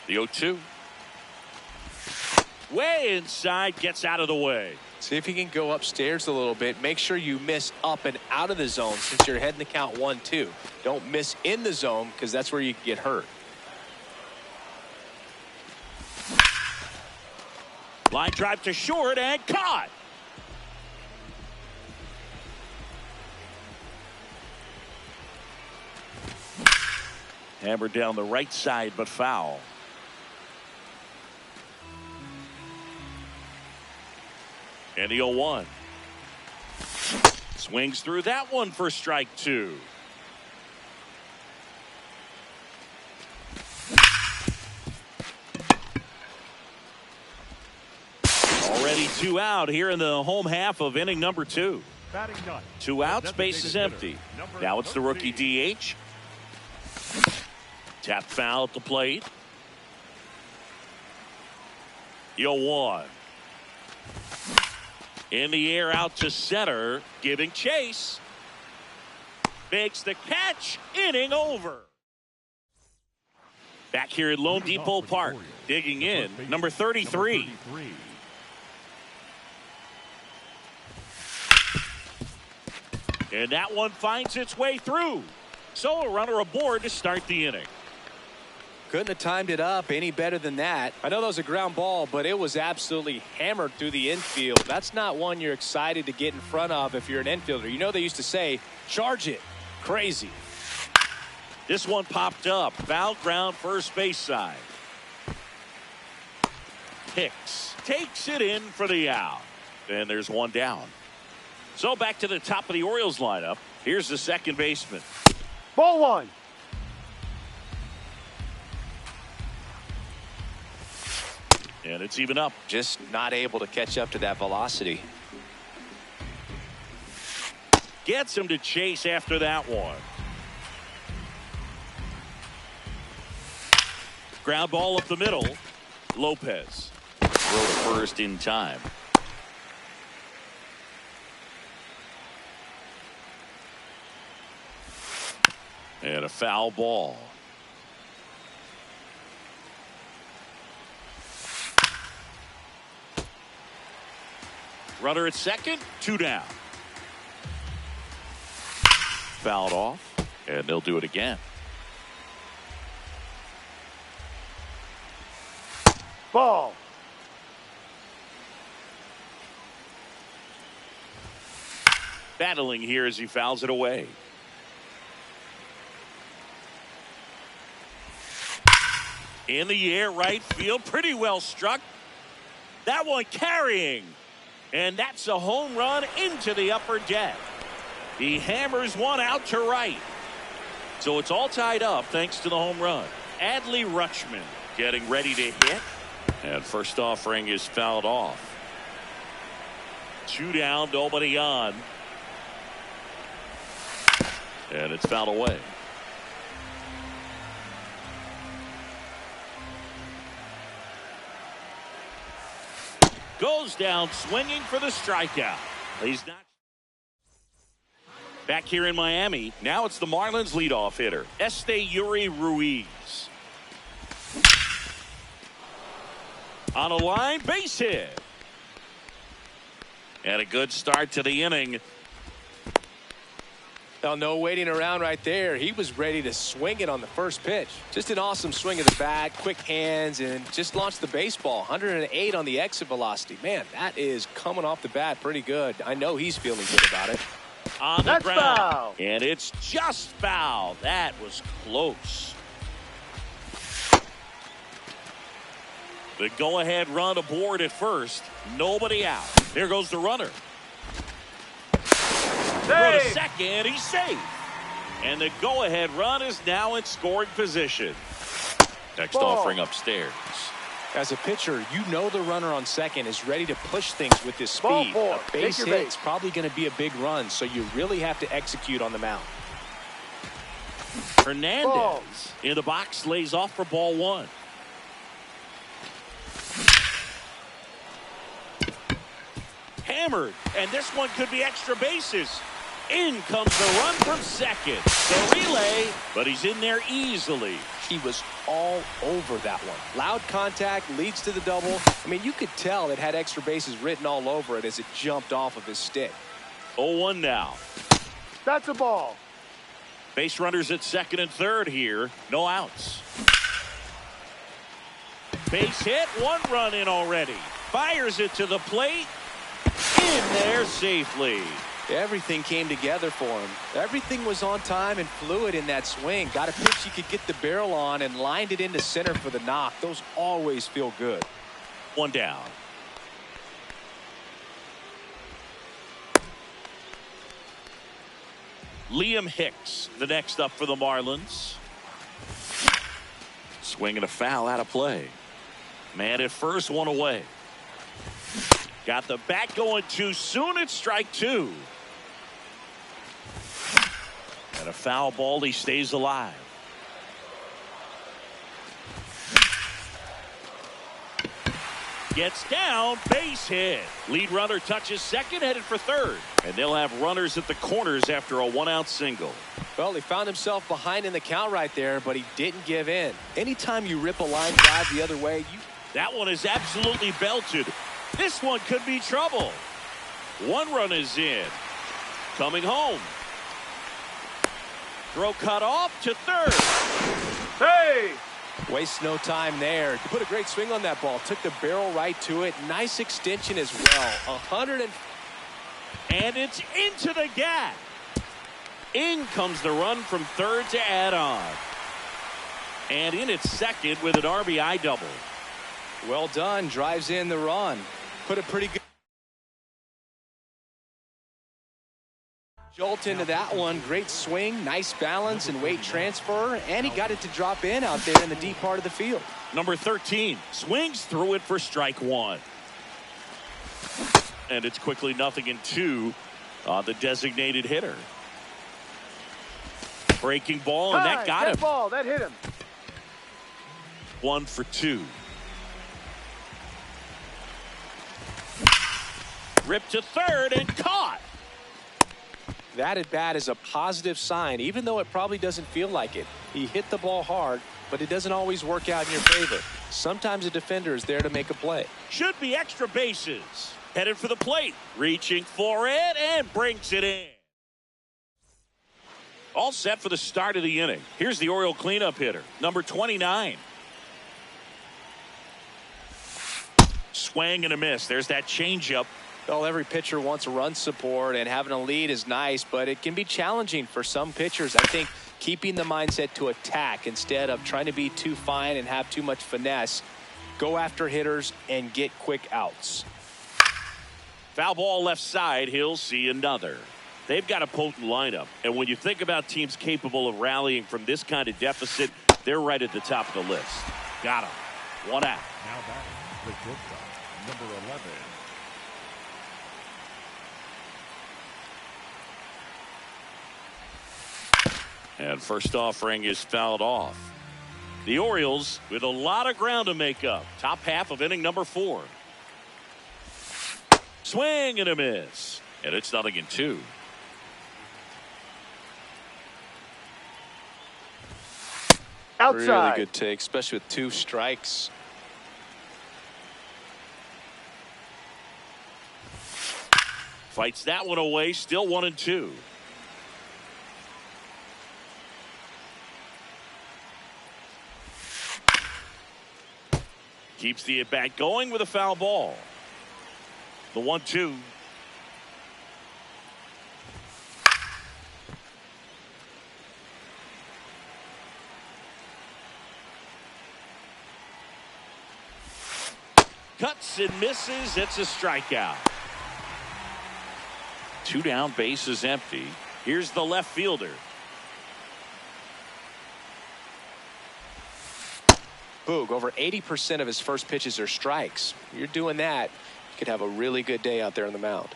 The 0-2. Way inside, gets out of the way. See if you can go upstairs a little bit. Make sure you miss up and out of the zone since you're heading the count 1-2. Don't miss in the zone because that's where you can get hurt. Line drive to short and caught. Hammered down the right side but foul. And the 0-1. Swings through that one for strike 2. Already 2 out here in the home half of inning number 2. 2 outs, bases empty. Now it's the rookie DH. Tap foul at the plate. The 0-1. In the air out to center, giving chase. Makes the catch, inning over. Back here at Lone Depot Park, digging in, number 33. And that one finds its way through. So a runner aboard to start the inning. Couldn't have timed it up any better than that. I know that was a ground ball, but it was absolutely hammered through the infield. That's not one you're excited to get in front of if you're an infielder. You know they used to say, charge it. Crazy. This one popped up. Foul ground first base side. Hicks takes it in for the out. And there's one down. So back to the top of the Orioles lineup. Here's the second baseman. Ball 1. And it's even up. Just not able to catch up to that velocity. Gets him to chase after that one. Ground ball up the middle. Lopez. Throw to first in time. And a foul ball. Runner at second, 2 down. Fouled off, and they'll do it again. Ball. Battling here as he fouls it away. In the air, right field, pretty well struck. That one carrying. And that's a home run into the upper deck. He hammers one out to right. So it's all tied up thanks to the home run. Adley Rutschman getting ready to hit. And first offering is fouled off. 2 down, nobody on. And it's fouled away. Goes down swinging for the strikeout. He's not. Back here in Miami, now it's the Marlins leadoff hitter, Yuri Ruiz. On a line, base hit. And a good start to the inning. Well, no waiting around right there. He was ready to swing it on the first pitch. Just an awesome swing of the bat, quick hands, and just launched the baseball. 108 on the exit velocity. Man, that is coming off the bat pretty good. I know he's feeling good about it. On the That's ground. foul. And it's just foul. That was close. The go-ahead run aboard at first. Nobody out. There goes the runner. Throw to second. He's safe. And the go-ahead run is now in scoring position. Next offering upstairs. As a pitcher, you know the runner on second is ready to push things with his speed. Ball A four. base Take your hit's base. probably going to be a big run, so you really have to execute on the mound. Hernandez Ball. in the box lays off for ball 1. Hammered, and this one could be extra bases. In comes the run from second. The relay, but he's in there easily. He was all over that one. Loud contact leads to the double. I mean, you could tell it had extra bases written all over it as it jumped off of his stick. 0-1 now. That's a ball. Base runners at second and third here. No outs. Base hit. 1 run in already. Fires it to the plate. In there safely. Everything came together for him. Everything was on time and fluid in that swing. Got a pitch he could get the barrel on and lined it into center for the knock. Those always feel good. 1 down. Liam Hicks, the next up for the Marlins. Swinging a foul out of play. Man at first, 1 away. Got the bat going too soon. It's strike 2. And a foul ball. He stays alive. Gets down, base hit. Lead runner touches second, headed for third. And they'll have runners at the corners after a 1-out single. Well, he found himself behind in the count right there, but he didn't give in. Anytime you rip a line drive the other way, That one is absolutely belted. This one could be trouble. 1 run is in. Coming home. Throw cut off to third. Hey! waste no time there. He put a great swing on that ball. Took the barrel right to it. Nice extension as well. And it's into the gap. In comes the run from third to add on. And in at second with an RBI double. Well done. Drives in the run. Put a pretty good jolt into that one. Great swing, nice balance and weight transfer, and he got it to drop in out there in the deep part of the field. Number 13 swings through it for strike one. And it's quickly 0-2 on the designated hitter. Breaking ball, and that got him. Ball, that hit him. 1 for 2. Ripped to third and caught. That at bat is a positive sign, even though it probably doesn't feel like it. He hit the ball hard, but it doesn't always work out in your favor. Sometimes a defender is there to make a play. Should be extra bases. Headed for the plate. Reaching for it and brings it in. All set for the start of the inning. Here's the Oriole cleanup hitter, number 29. Swing and a miss. There's that changeup. Well, every pitcher wants run support, and having a lead is nice, but it can be challenging for some pitchers. I think keeping the mindset to attack instead of trying to be too fine and have too much finesse. Go after hitters and get quick outs. Foul ball left side. He'll see another. They've got a potent lineup. And when you think about teams capable of rallying from this kind of deficit, they're right at the top of the list. Got him. One out. Now batting, the shortstop, number 11. And first offering is fouled off. The Orioles with a lot of ground to make up. Top half of inning number 4. Swing and a miss. And it's 0-2. Outside. Really good take, especially with 2 strikes. Fights that one away. Still 1-2. Keeps the at-bat going with a foul ball. The 1-2. Cuts and misses. It's a strikeout. 2 down, base is empty. Here's the left fielder. Boog, over 80% of his first pitches are strikes. You're doing that, you could have a really good day out there on the mound.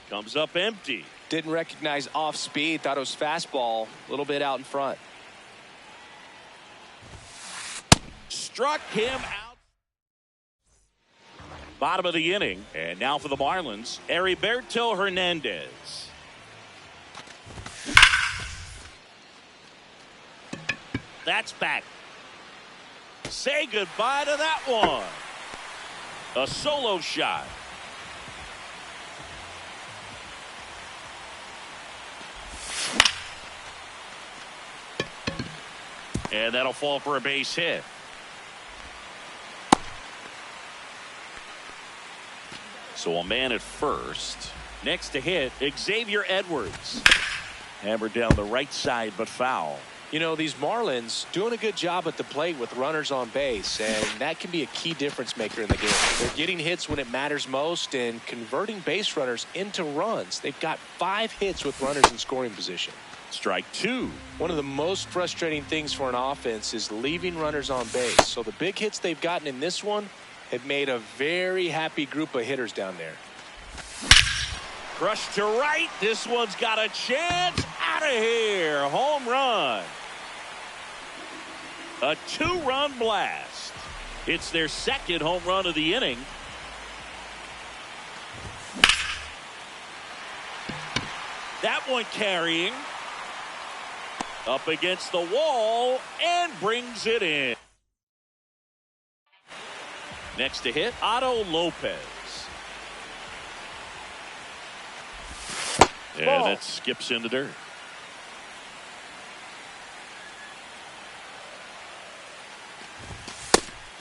Comes up empty. Didn't recognize off speed, thought it was fastball, a little bit out in front. Struck him out. Bottom of the inning. And now for the Marlins, Heriberto Hernandez. That's back. Say goodbye to that one. A solo shot. And that'll fall for a base hit. So a man at first. Next to hit, Xavier Edwards. Hammered down the right side, but foul. You know, these Marlins doing a good job at the plate with runners on base, and that can be a key difference maker in the game. They're getting hits when it matters most and converting base runners into runs. They've got 5 hits with runners in scoring position. Strike 2. One of the most frustrating things for an offense is leaving runners on base. So the big hits they've gotten in this one have made a very happy group of hitters down there. Crushed to right. This one's got a chance. Out of here. Home run. A 2-run blast. It's their second home run of the inning. That one carrying. Up against the wall and brings it in. Next to hit, Otto Lopez. And it skips in the dirt.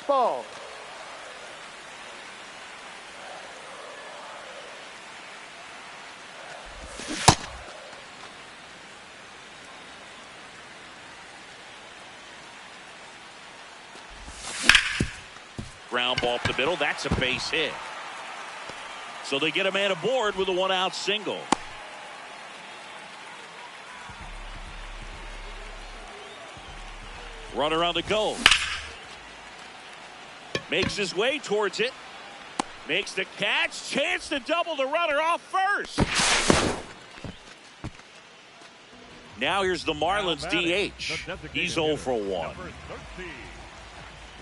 Ball. Ground ball up the middle. That's a base hit. So they get a man aboard with a 1-out single. Runner on the go. Makes his way towards it. Makes the catch. Chance to double the runner off first. Now here's the Marlins DH. He's 0 for 1.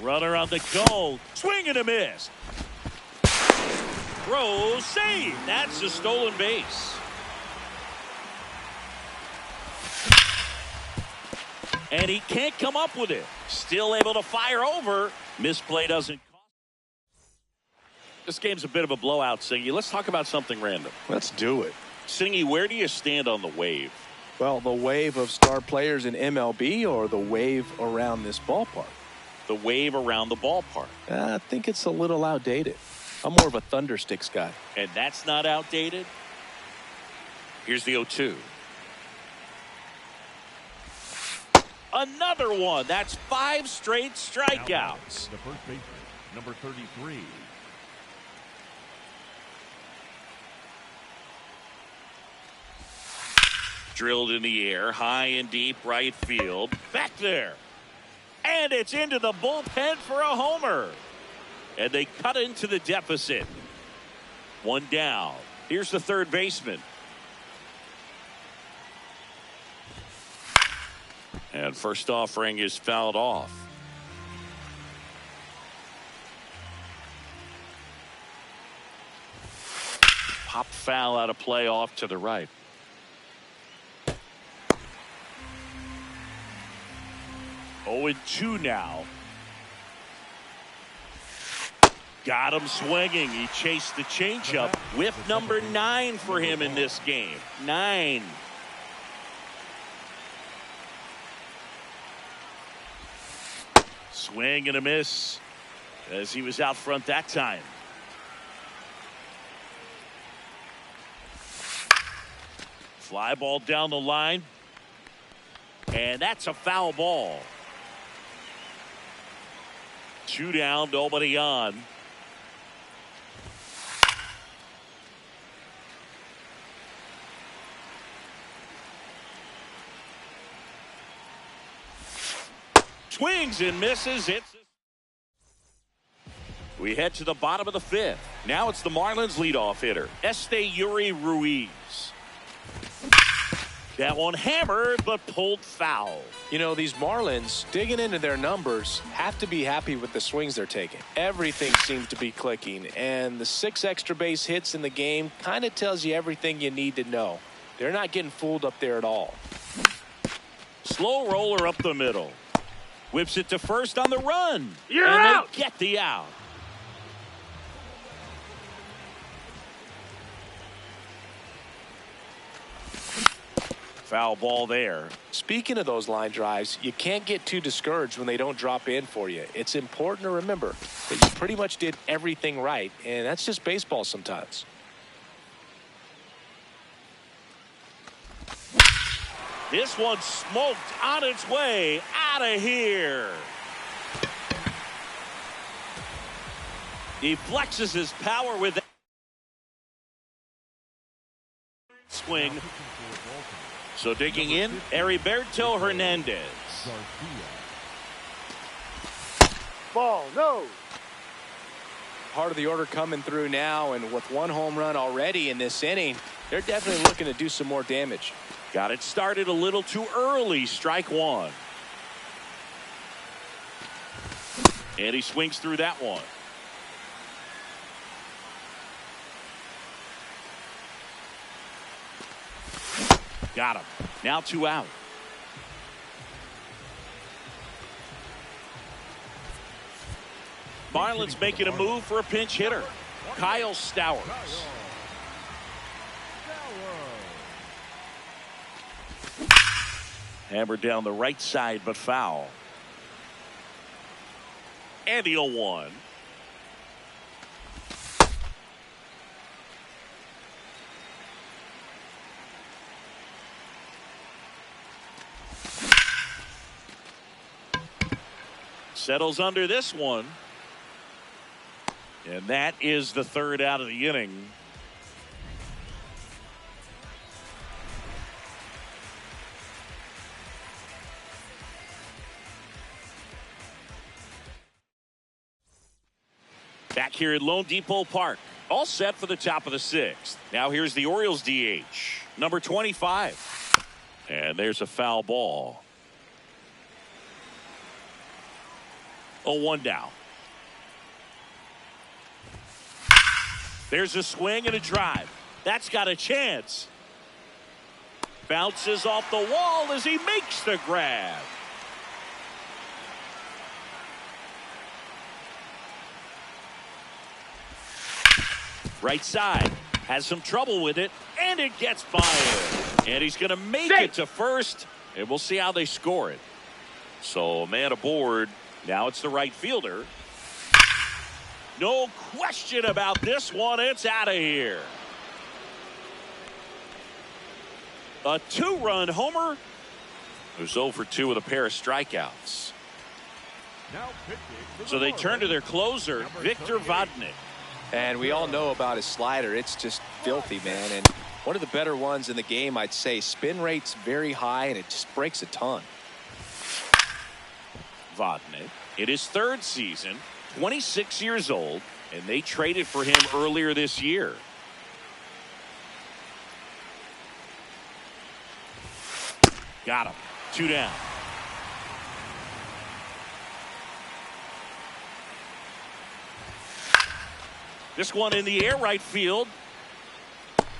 Runner on the go. Swing and a miss. Throw, save. That's a stolen base. And he can't come up with it. Still able to fire over. Misplay doesn't cost. This game's a bit of a blowout, Singy. Let's talk about something random. Let's do it. Singy, where do you stand on the wave? Well, the wave of star players in MLB or the wave around this ballpark? The wave around the ballpark. I think it's a little outdated. I'm more of a Thundersticks guy. And that's not outdated? Here's the 0-2. Another one. That's 5 straight strikeouts. The first baseman, number 33. Drilled in the air, high and deep right field. Back there. And it's into the bullpen for a homer. And they cut into the deficit. One down. Here's the third baseman. And first offering is fouled off. Pop foul out of play off to the right. Oh, and 2 now. Got him swinging. He chased the changeup. Whip number 9 for him in this game. 9. Swing and a miss as he was out front that time. Fly ball down the line. And that's a foul ball. 2 down, nobody on. Swings and misses. We head to the bottom of the 5th. Now it's the Marlins leadoff hitter, Yuri Ruiz. That one hammered, but pulled foul. You know, these Marlins, digging into their numbers, have to be happy with the swings they're taking. Everything seems to be clicking, and the 6 extra base hits in the game kind of tells you everything you need to know. They're not getting fooled up there at all. Slow roller up the middle. Whips it to first on the run. You're and out. They get the out. Foul ball there. Speaking of those line drives, you can't get too discouraged when they don't drop in for you. It's important to remember that you pretty much did everything right, and that's just baseball sometimes. This one smoked on its way out of here. He flexes his power with that swing. So digging in, Heriberto Hernandez. Ball, no. Part of the order coming through now, and with 1 home run already in this inning, they're definitely looking to do some more damage. Got it started a little too early. Strike 1. And he swings through that one. Got him. Now 2 out. Marlins making a move for a pinch hitter. Kyle Stowers. Hammered down the right side, but foul. And the 0-1. Settles under this one. And that is the 3rd out of the inning. Back here at Lone Depot Park. All set for the top of the 6th. Now here's the Orioles DH, number 25. And there's a foul ball. 0-1 now. There's a swing and a drive. That's got a chance. Bounces off the wall as he makes the grab. Right side. Has some trouble with it. And it gets fired. And he's going to make it to first. And we'll see how they score it. So man aboard. Now it's the right fielder. No question about this one. It's out of here. A 2-run homer. Who's 0 for 2 with a pair of strikeouts. So they turn to their closer, Victor Vodnik. And we all know about his slider. It's just filthy, man. And One of the better ones in the game, I'd say. Spin rate's very high, and it just breaks a ton. Vodnik in his third season, 26 years old, and they traded for him earlier this year. Got him. 2 down. This one in the air, right field.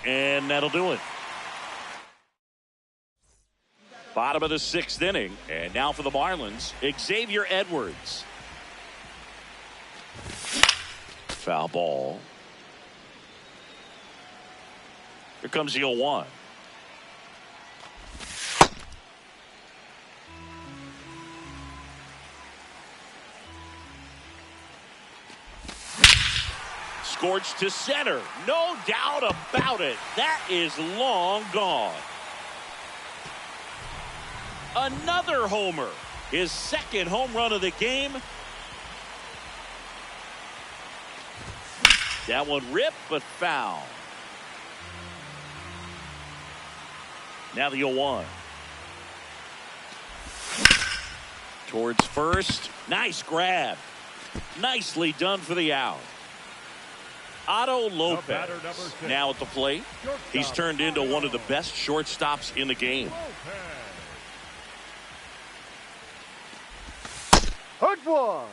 And that'll do it. Bottom of the 6th inning. And now for the Marlins, Xavier Edwards. Foul ball. Here comes the 0-1. Scorched to center. No doubt about it. That is long gone. Another homer. His second home run of the game. That one ripped but foul. Now the 0-1. Towards first. Nice grab. Nicely done for the out. Otto Lopez now at the plate. He's turned into one of the best shortstops in the game. Hard one.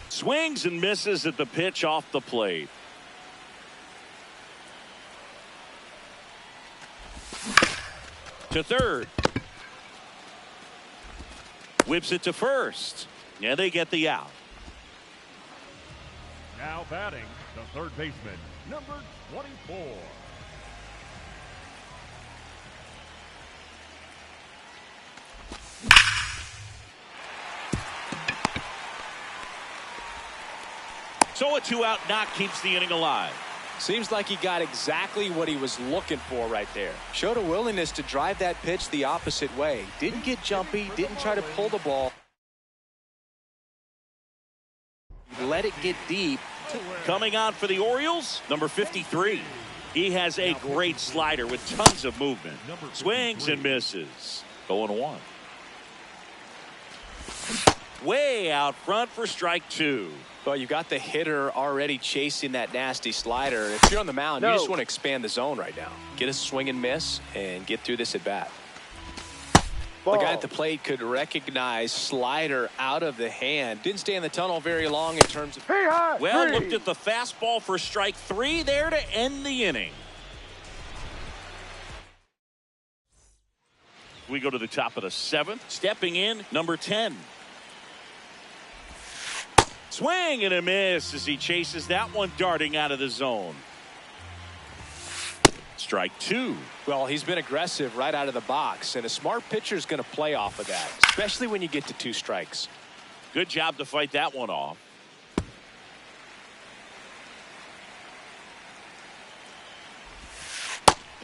Swings and misses at the pitch off the plate. To third. Whips it to first. And they get the out. Now batting, the third baseman, number 24. So a 2-out knock keeps the inning alive. Seems like he got exactly what he was looking for right there. Showed a willingness to drive that pitch the opposite way. Didn't get jumpy, didn't try to pull the ball. Let it get deep. Coming on for the Orioles, number 53. He has a great slider with tons of movement. Swings and misses. 0-1. Way out front for strike 2. Well, you've got the hitter already chasing that nasty slider. If you're on the mound, you just want to expand the zone right now. Get a swing and miss and get through this at bat. The guy at the plate could recognize slider out of the hand. Didn't stay in the tunnel very long in terms of. Well, looked at the fastball for strike 3 there to end the inning. We go to the top of the 7th. Stepping in, number 10. Swing and a miss as he chases that one darting out of the zone. Strike 2. Well, he's been aggressive right out of the box, and a smart pitcher is going to play off of that, especially when you get to 2 strikes. Good job to fight that one off.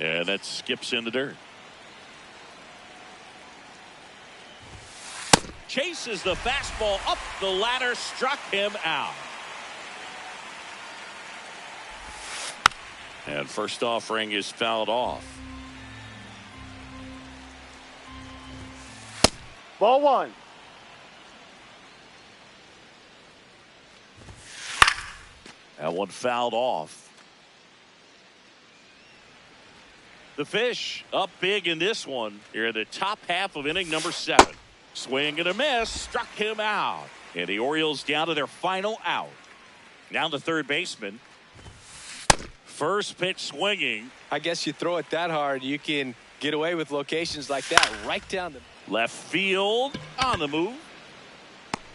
And that skips in the dirt. Chases the fastball up the ladder, struck him out. And first offering is fouled off. Ball 1. That one fouled off. The Fish up big in this one. Here in the top half of inning number 7. Swing and a miss, struck him out. And the Orioles down to their final out. Now the third baseman. First pitch swinging. I guess you throw it that hard, you can get away with locations like that right down the left field on the move.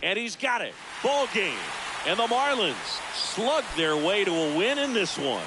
And he's got it. Ball game. And the Marlins slug their way to a win in this one.